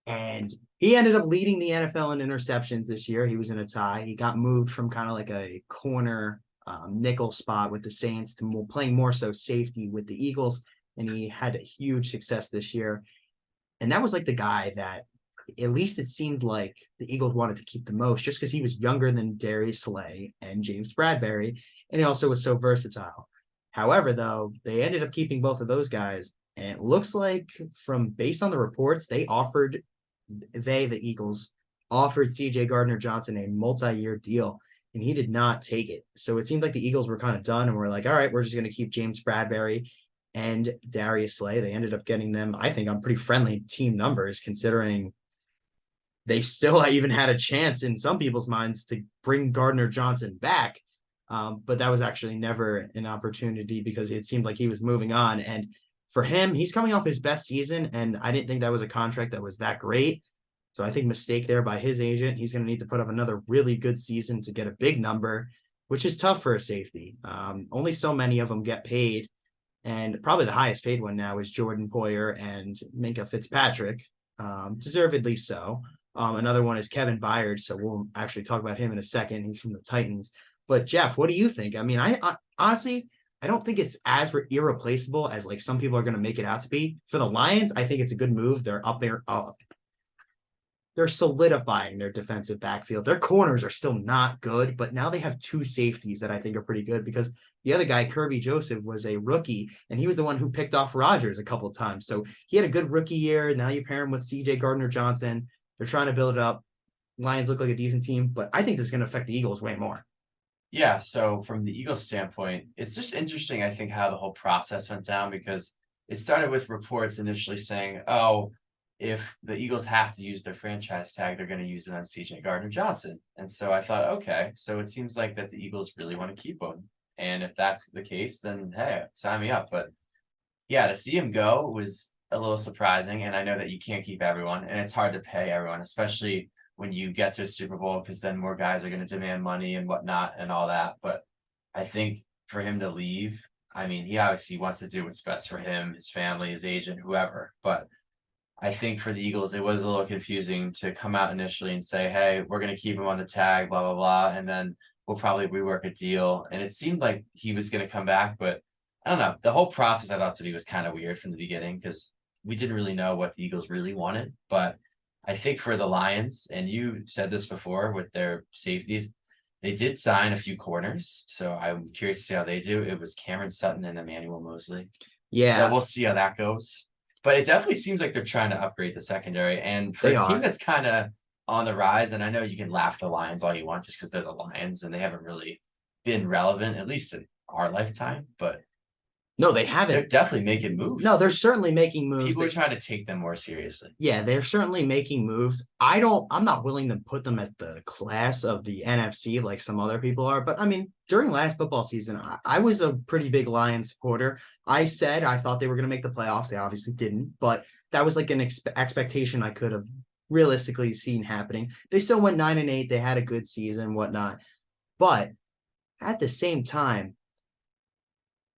And he ended up leading the NFL in interceptions this year. He was in a tie. He got moved from kind of like a corner nickel spot with the Saints to playing more so safety with the Eagles, and he had a huge success this year. And that was like the guy that at least it seemed like the Eagles wanted to keep the most, just because he was younger than Darius Slay and James Bradbury, and he also was so versatile. However, though, they ended up keeping both of those guys, and it looks like based on the reports, the Eagles offered CJ Gardner-Johnson a multi-year deal, and he did not take it. So it seemed like the Eagles were kind of done and were like, all right, we're just going to keep James Bradbury and Darius Slay. They ended up getting them, I think, on pretty friendly team numbers, considering they still even had a chance in some people's minds to bring Gardner-Johnson back. But that was actually never an opportunity because it seemed like he was moving on. And for him, he's coming off his best season, and I didn't think that was a contract that was that great. So I think mistake there by his agent. He's going to need to put up another really good season to get a big number, which is tough for a safety. Only so many of them get paid. And probably the highest paid one now is Jordan Poyer and Minka Fitzpatrick, deservedly so. Another one is Kevin Byard, so we'll actually talk about him in a second. He's from the Titans. But Jeff, what do you think? I mean, I honestly, I don't think it's as irreplaceable as like some people are going to make it out to be. For the Lions, I think it's a good move. They're up there, they're solidifying their defensive backfield. Their corners are still not good, but now they have two safeties that I think are pretty good because the other guy, Kirby Joseph, was a rookie, and he was the one who picked off Rodgers a couple of times. So he had a good rookie year. Now you pair him with CJ Gardner-Johnson. They're trying to build it up. Lions look like a decent team, but I think this is going to affect the Eagles way more. Yeah, so from the Eagles standpoint, it's just interesting, I think, how the whole process went down because it started with reports initially saying, oh, if the Eagles have to use their franchise tag, they're going to use it on CJ Gardner-Johnson. And so I thought, okay, so it seems like that the Eagles really want to keep him. And if that's the case, then hey, sign me up. But yeah, to see him go was a little surprising. And I know that you can't keep everyone, and it's hard to pay everyone, especially when you get to a Super Bowl, because then more guys are going to demand money and whatnot and all that. But I think for him to leave, I mean, he obviously wants to do what's best for him, his family, his agent, whoever. But I think for the Eagles, it was a little confusing to come out initially and say, hey, we're going to keep him on the tag, blah, blah, blah. And then we'll probably rework a deal. And it seemed like he was going to come back. But I don't know. The whole process I thought to me was kind of weird from the beginning because we didn't really know what the Eagles really wanted. But I think for the Lions, and you said this before with their safeties, they did sign a few corners. So I'm curious to see how they do. It was Cameron Sutton and Emmanuel Mosley. Yeah, So we'll see how that goes. But it definitely seems like they're trying to upgrade the secondary. And for they a team are. that's kind of on the rise, and I know you can laugh at the Lions all you want just because they're the Lions and they haven't really been relevant, at least in our lifetime, but No, they they're haven't. definitely making moves. No, they're certainly making moves. People are trying to take them more seriously. Yeah, they're certainly making moves. I'm not willing to put them at the class of the NFC like some other people are. But I mean, during last football season, I was a pretty big Lions supporter. I said I thought they were going to make the playoffs. They obviously didn't, but that was like an expectation I could have realistically seen happening. They still went 9-8. They had a good season, whatnot. But at the same time,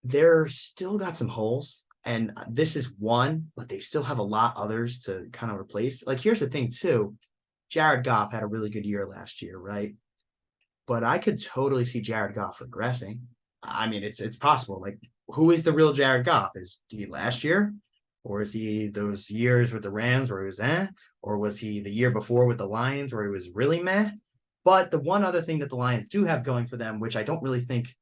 they're still got some holes. And this is one, but they still have a lot others to kind of replace. Like, here's the thing, too. Jared Goff had a really good year last year, right? But I could totally see Jared Goff regressing. I mean, it's possible. Like, who is the real Jared Goff? Is he last year? Or is he those years with the Rams where he was Or was he the year before with the Lions where he was really meh? But the one other thing that the Lions do have going for them, which I don't really think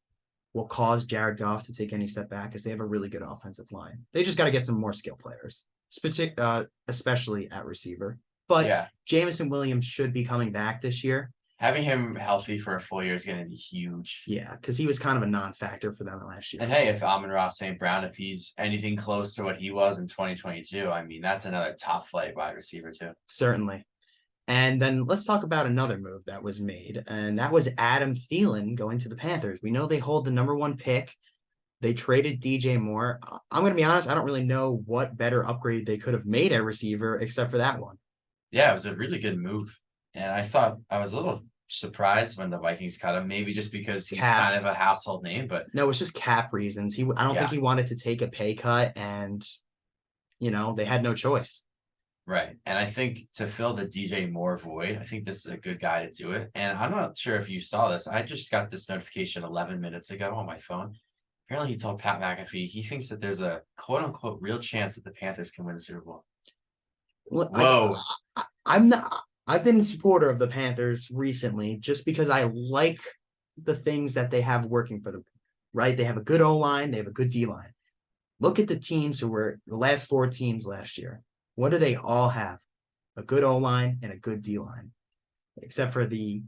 will cause Jared Goff to take any step back, is they have a really good offensive line. They just got to get some more skill players, especially at receiver. But yeah, Jameson Williams should be coming back this year. having him healthy for a full year is going to be huge. Yeah, because he was kind of a non-factor for them last year. And hey, if Amon-Ra St. Brown, if he's anything close to what he was in 2022, I mean, that's another top flight wide receiver too. Certainly. And then let's talk about another move that was made, and that was Adam Thielen going to the Panthers. We know they hold the number 1 pick. They traded DJ Moore. I'm going to be honest, I don't really know what better upgrade they could have made at receiver except for that one. Yeah, it was a really good move. And I thought I was a little surprised when the Vikings cut him, maybe just because he's kind of a household name, but no, it's just cap reasons. I don't think he wanted to take a pay cut, and they had no choice. Right. And I think to fill the DJ Moore void, I think this is a good guy to do it. And I'm not sure if you saw this. I just got this notification 11 minutes ago on my phone. Apparently, he told Pat McAfee he thinks that there's a quote unquote real chance that the Panthers can win the Super Bowl. Whoa. I'm not. I've been a supporter of the Panthers recently just because I like the things that they have working for them, right? They have a good O-line. They have a good D-line. Look at the teams who were the last 4 teams last year. What do they all have? A good O-line and a good D-line, except for the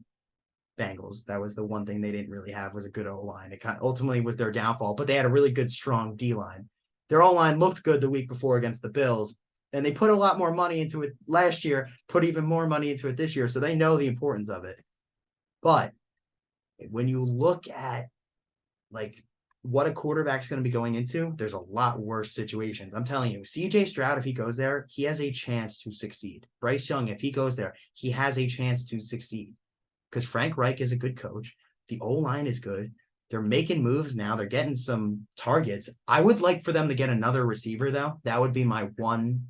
Bengals. That was the one thing they didn't really have, was a good O-line. It ultimately was their downfall, but they had a really good, strong D-line. Their O-line looked good the week before against the Bills, and they put a lot more money into it last year, put even more money into it this year, so they know the importance of it. But when you look at, like, what a quarterback's going to be going into, there's a lot worse situations. I'm telling you, CJ Stroud, if he goes there, he has a chance to succeed. Bryce Young, if he goes there, he has a chance to succeed because Frank Reich is a good coach. The O-line is good. They're making moves now. They're getting some targets. I would like for them to get another receiver, though. That would be my one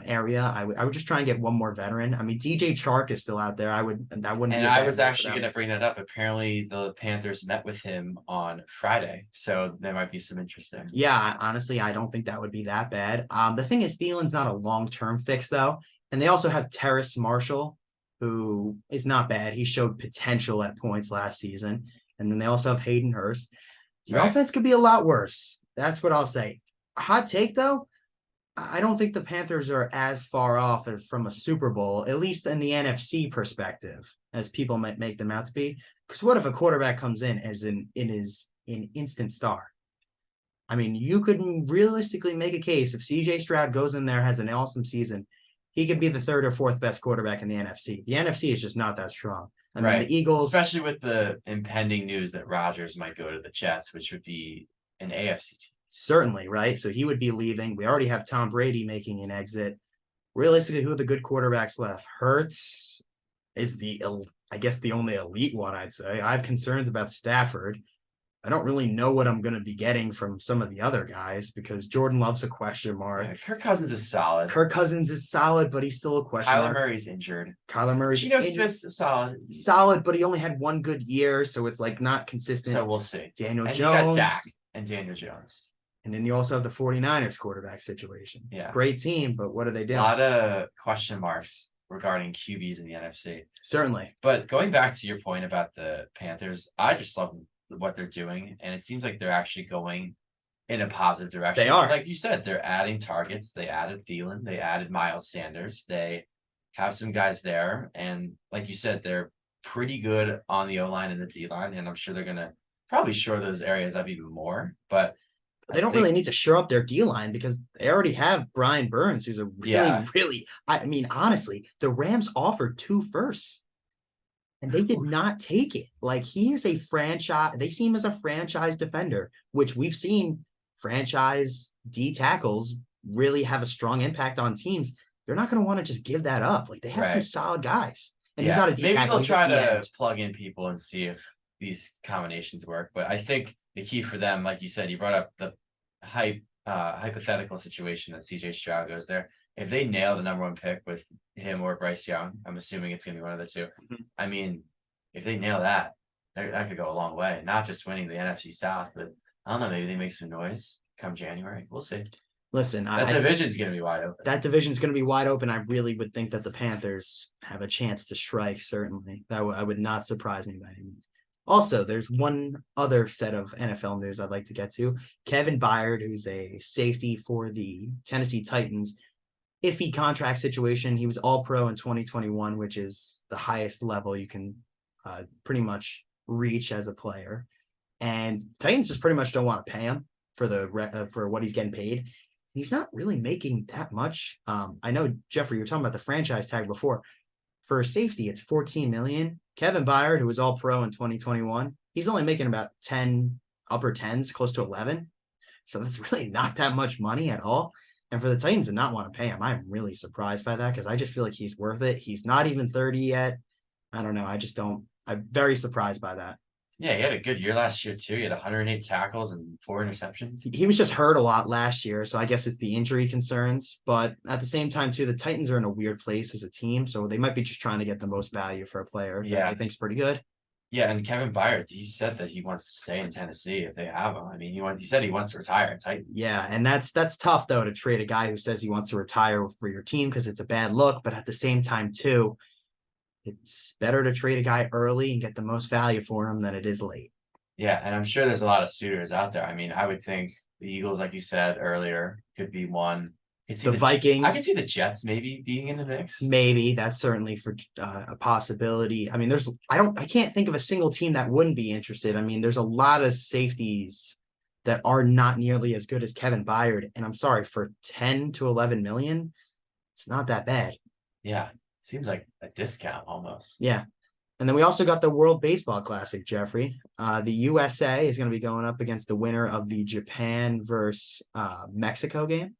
area. I would just try and get one more veteran. I mean, DJ Chark is still out there. That wouldn't And be a I bad was move for actually them. going to bring that up. Apparently, the Panthers met with him on Friday, so there might be some interest there. Yeah, honestly, I don't think that would be that bad. The thing is, Thielen's not a long-term fix, though. And they also have Terrace Marshall, who is not bad. He showed potential at points last season. And then they also have Hayden Hurst. The Right. offense could be a lot worse. That's what I'll say. Hot take, though, I don't think the Panthers are as far off from a Super Bowl, at least in the NFC perspective, as people might make them out to be. Because what if a quarterback comes in as an instant star? I mean, you could realistically make a case if CJ Stroud goes in there, has an awesome season, he could be the third or fourth best quarterback in the NFC. The NFC is just not that strong. I mean, Right. the Eagles, Especially with the impending news that Rodgers might go to the Jets, which would be an AFC team. certainly, right? So he would be leaving. We already have Tom Brady making an exit. Realistically, who are the good quarterbacks left? Hurts is I guess, the only elite one, I'd say. I have concerns about Stafford. I don't really know what I'm going to be getting from some of the other guys because Jordan Love's a question mark. Yeah, Kirk Cousins is solid. Kirk Cousins is solid, but he's still a question Kyler mark. Murray's injured. Kyler Murray's Geno injured. Smith's solid. Solid, but he only had one good year, so it's like not consistent. So we'll see. Daniel And Jones. you got Dak and Daniel Jones. And then you also have the 49ers quarterback situation. Yeah. Great team, but what are they A doing? lot of question marks regarding QBs in the NFC. Certainly. But going back to your point about the Panthers, I just love what they're doing. And it seems like they're actually going in a positive direction. They are. Like you said, they're adding targets. They added Thielen. They added Miles Sanders. They have some guys there. And like you said, they're pretty good on the O-line and the D-line. And I'm sure they're going to probably shore those areas up even more. But they don't really need to shore up their D line because they already have Brian Burns, who's a really, I mean, honestly, the Rams offered 2 firsts and they did not take it. Like, he is a franchise, they see him as a franchise defender, which we've seen franchise D tackles really have a strong impact on teams. They're not going to want to just give that up. Like, they have some solid guys. And he's not a D maybe tackle. They'll try to plug in people and see if these combinations work. But I think the key for them, like you said, you brought up the hypothetical situation that CJ Stroud goes there. If they nail the number 1 pick with him or Bryce Young, I'm assuming it's going to be one of the two. Mm-hmm. I mean, if they nail that, that could go a long way. Not just winning the NFC South, but I don't know, maybe they make some noise come January. We'll see. Listen, that division's going to be wide open. That division's going to be wide open. I really would think that the Panthers have a chance to strike, certainly. I would not surprise me by any means. Also, there's one other set of NFL news I'd like to get to. Kevin Byard, who's a safety for the Tennessee Titans, iffy contract situation. He was All-Pro in 2021, which is the highest level you can pretty much reach as a player. And Titans just pretty much don't want to pay him for what he's getting paid. He's not really making that much. I know, Jeffrey, you were talking about the franchise tag before. For a safety, it's $14 million. Kevin Byard, who was All-Pro in 2021, he's only making about 10, upper 10s, close to 11. So that's really not that much money at all. And for the Titans to not want to pay him, I'm really surprised by that because I just feel like he's worth it. He's not even 30 yet. I don't know. I'm very surprised by that. Yeah, he had a good year last year, too. He had 108 tackles and 4 interceptions. He was just hurt a lot last year, so I guess it's the injury concerns. But at the same time, too, the Titans are in a weird place as a team, so they might be just trying to get the most value for a player that I think's pretty good. Yeah, and Kevin Byard, he said that he wants to stay in Tennessee if they have him. I mean, he said he wants to retire in Titans. Yeah, and that's tough, though, to trade a guy who says he wants to retire for your team because it's a bad look. But at the same time, too, it's better to trade a guy early and get the most value for him than it is late. Yeah, and I'm sure there's a lot of suitors out there. I mean, I would think the Eagles, like you said earlier, could be one. The Vikings. I could see the Jets maybe being in the mix. Maybe that's certainly for a possibility. I mean, I can't think of a single team that wouldn't be interested. I mean, there's a lot of safeties that are not nearly as good as Kevin Byard. And I'm sorry, for 10 to 11 million, it's not that bad. Yeah. Seems like a discount almost. Yeah. And then we also got the World Baseball Classic, Jeffrey. The USA is going to be going up against the winner of the Japan versus Mexico game.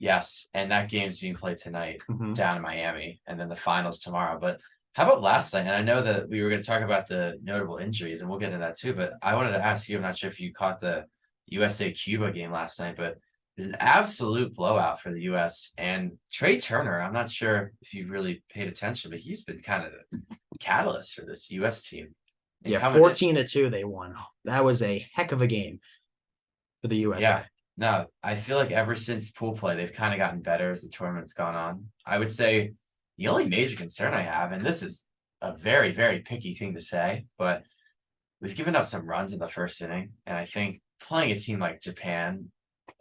Yes, and that game's being played tonight down in Miami, and then the finals tomorrow. But How about last night? And I know that we were going to talk about the notable injuries, and we'll get into that too. But I wanted to ask you. I'm not sure if you caught the USA Cuba game last night, but it's an absolute blowout for the US. And Trey Turner, I'm not sure if you really paid attention, but he's been kind of the catalyst for this US team. And Yeah, coming in, 14-2 they won. That was a heck of a game for the USA. yeah, no, I feel like ever since pool play, they've kind of gotten better as the tournament's gone on. I would say the only major concern I have, and this is a very, very picky thing to say, but we've given up some runs in the first inning. And I think playing a team like Japan,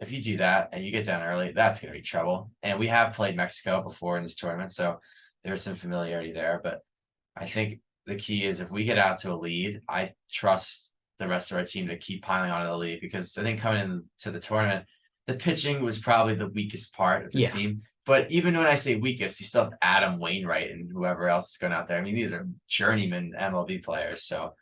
if you do that and you get down early, that's going to be trouble. And we have played Mexico before in this tournament, so there's some familiarity there. But I think the key is if we get out to a lead, I trust the rest of our team to keep piling on to the lead because I think coming into the tournament, the pitching was probably the weakest part of the team. But even when I say weakest, you still have Adam Wainwright and whoever else is going out there. I mean, these are journeyman MLB players. So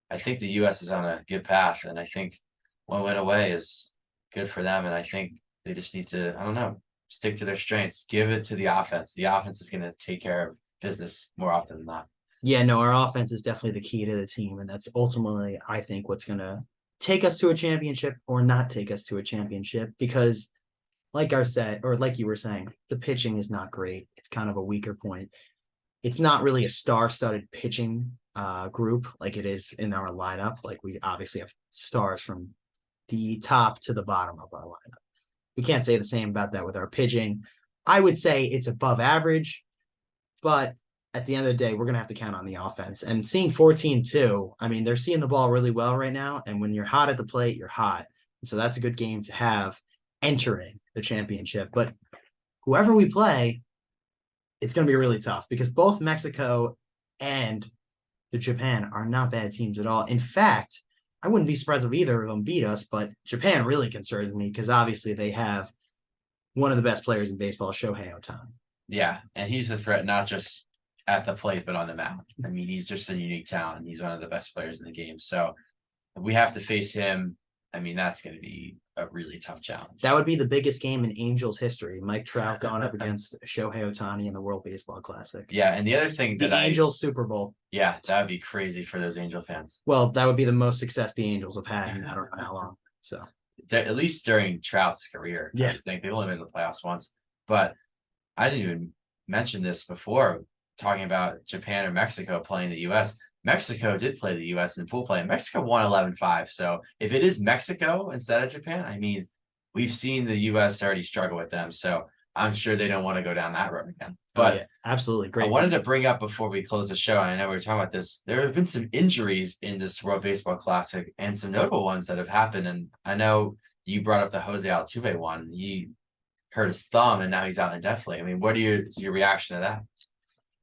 I think the US is on a good path. And I think one win away is good for them. And I think they just need to, I don't know, stick to their strengths, give it to the offense. The offense is going to take care of business more often than not. Yeah, no, our offense is definitely the key to the team, and that's ultimately, I think, what's going to take us to a championship or not take us to a championship. Because, like I said, or like you were saying, the pitching is not great. It's kind of a weaker point. It's not really a star-studded pitching group like it is in our lineup. Like we obviously have stars from the top to the bottom of our lineup. We can't say the same about that with our pitching. I would say it's above average, but at the end of the day, we're going to have to count on the offense. And seeing 14-2, I mean, they're seeing the ball really well right now. And when you're hot at the plate, you're hot. And so that's a good game to have entering the championship. But whoever we play, it's going to be really tough because both Mexico and the Japan are not bad teams at all. In fact, I wouldn't be surprised if either of them beat us, but Japan really concerns me because obviously they have one of the best players in baseball, Shohei Ohtani. Yeah, and he's a threat not just at the plate, but on the mound. I mean, he's just a unique talent. He's one of the best players in the game. So if we have to face him, I mean, that's going to be a really tough challenge. That would be the biggest game in Angels history. Mike Trout going up against Shohei Ohtani in the World Baseball Classic. Yeah, and the other thing that the Angels Super Bowl. Yeah, that would be crazy for those Angel fans. Well, that would be the most success the Angels have had in I don't know how long. So at least during Trout's career, yeah, I think they've only been in the playoffs once. But I didn't even mention this before talking about Japan or Mexico playing the US. Mexico did play the US in pool play, and Mexico won 11-5. So if it is Mexico instead of Japan, I mean, we've seen the US already struggle with them. So I'm sure they don't want to go down that road again. But yeah, absolutely great. I wanted to bring up before we close the show, and I know we were talking about this, there have been some injuries in this World Baseball Classic and some notable ones that have happened. And I know you brought up the Jose Altuve one. He hurt his thumb and now he's out indefinitely. I mean, what is your reaction to that?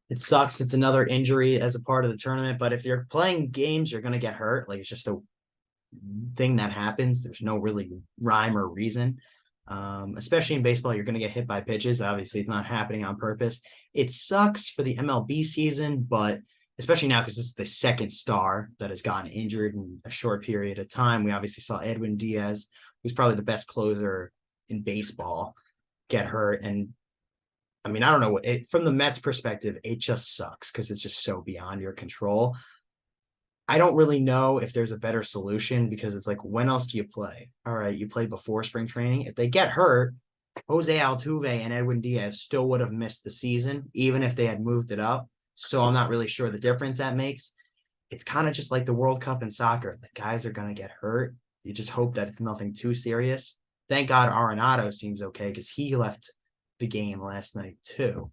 It sucks. It's another injury as a part of the tournament, but if you're playing games, you're going to get hurt. Like it's just a thing that happens. There's no really rhyme or reason. Especially in baseball, you're going to get hit by pitches. Obviously, it's not happening on purpose. It sucks for the MLB season, but especially now because this is the second star that has gotten injured in a short period of time. We obviously saw Edwin Diaz, who's probably the best closer in baseball, get hurt. And I mean, I don't know. From the Mets perspective, it just sucks because it's just so beyond your control. I don't really know if there's a better solution because it's like, when else do you play? All right, you play before spring training. If they get hurt, Jose Altuve and Edwin Diaz still would have missed the season, even if they had moved it up. So I'm not really sure the difference that makes. It's kind of just like the World Cup in soccer. The guys are going to get hurt. You just hope that it's nothing too serious. Thank God Arenado seems okay because he left the game last night too.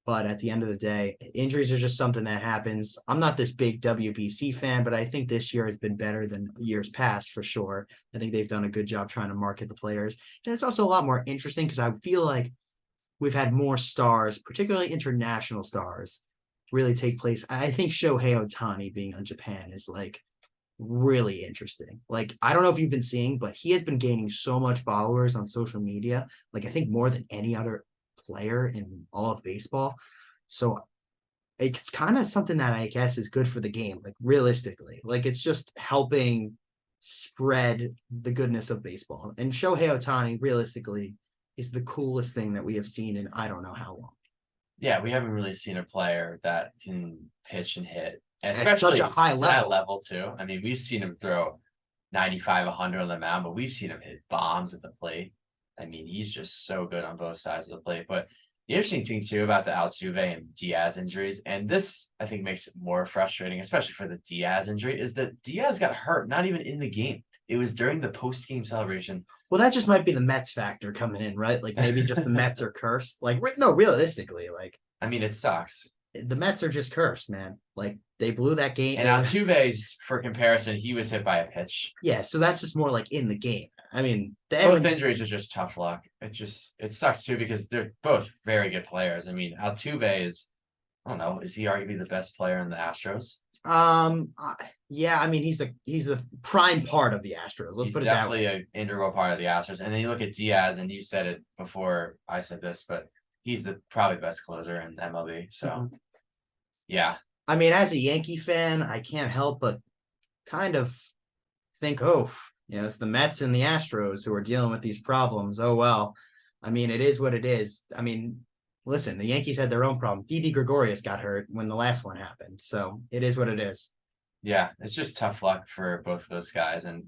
But at the end of the day, injuries are just something that happens. I'm not this big WBC fan, but I think this year has been better than years past for sure. I think they've done a good job trying to market the players. And it's also a lot more interesting because I feel like we've had more stars, particularly international stars, really take place. I think Shohei Ohtani being on Japan is like really interesting. Like, I don't know if you've been seeing, but he has been gaining so much followers on social media. Like, I think more than any other player in all of baseball. So it's kind of something that I guess is good for the game, like realistically. Like it's just helping spread the goodness of baseball. And Shohei Ohtani realistically is the coolest thing that we have seen in I don't know how long. Yeah, we haven't really seen a player that can pitch and hit, At such especially a high to that level. level too. I mean, we've seen him throw 95, 100 on the mound, but we've seen him hit bombs at the plate. I mean, he's just so good on both sides of the plate. But the interesting thing too about the Altuve and Diaz injuries, and this I think makes it more frustrating, especially for the Diaz injury, is that Diaz got hurt not even in the game. It was during the post-game celebration. Well, that just might be the Mets factor coming in, right? Like maybe just the Mets are cursed. Like no, realistically, like I mean, it sucks. the Mets are just cursed, man. Like they blew that game. And Altuve's, for comparison, he was hit by a pitch. Yeah, so that's just more like in the game. I mean, Both injuries are just tough luck. It sucks too because they're both very good players. I mean, Altuve is, I don't know, is he arguably the best player in the Astros? Yeah, I mean he's the prime part of the Astros. Let's He's put it that definitely way. an integral part of the Astros. And then you look at Diaz, and you said it before I said this, but he's the probably best closer in MLB. So Mhm. yeah, I mean, as a Yankee fan, I can't help but kind of think, oh, it's the Mets and the Astros who are dealing with these problems. Oh well. I mean, it is what it is. I mean, listen, the Yankees had their own problem. Didi Gregorius got hurt when the last one happened. So it is what it is. yeah, it's just tough luck for both of those guys. And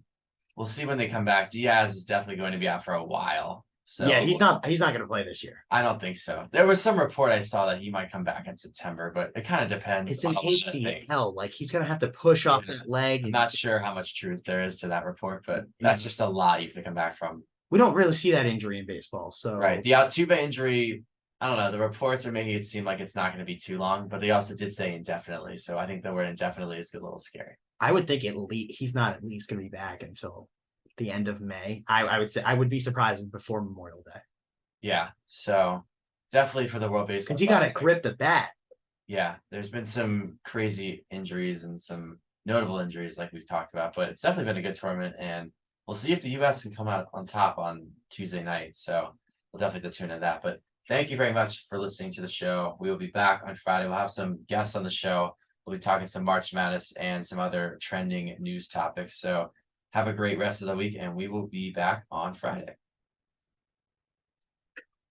we'll see when they come back. Diaz is definitely going to be out for a while. So Yeah, he's not gonna play this year. I don't think so. There was some report I saw that he might come back in September, but it kind of depends It's on an a lot of things. ACL. Like he's gonna have to push off Yeah. that leg. I'm not sure how much truth there is to that report, but that's just a lot you have to come back from. We don't really see that injury in baseball. So Right. The Altuve injury, I don't know. The reports are making it seem like it's not going to be too long, but they also did say indefinitely. So I think the word indefinitely is a little scary. I would think at least he's not at least gonna be back until the end of May. I would say I would be surprised before Memorial Day. Yeah. So definitely for the World Baseball. Because you got to Classic. grip the bat. Yeah. There's been some crazy injuries and some notable injuries like we've talked about, but it's definitely been a good tournament. And we'll see if the U.S. can come out on top on Tuesday night. So we'll definitely tune in that. But thank you very much for listening to the show. We will be back on Friday. We'll have some guests on the show. We'll be talking some March Madness and some other trending news topics. So have a great rest of the week, and we will be back on Friday.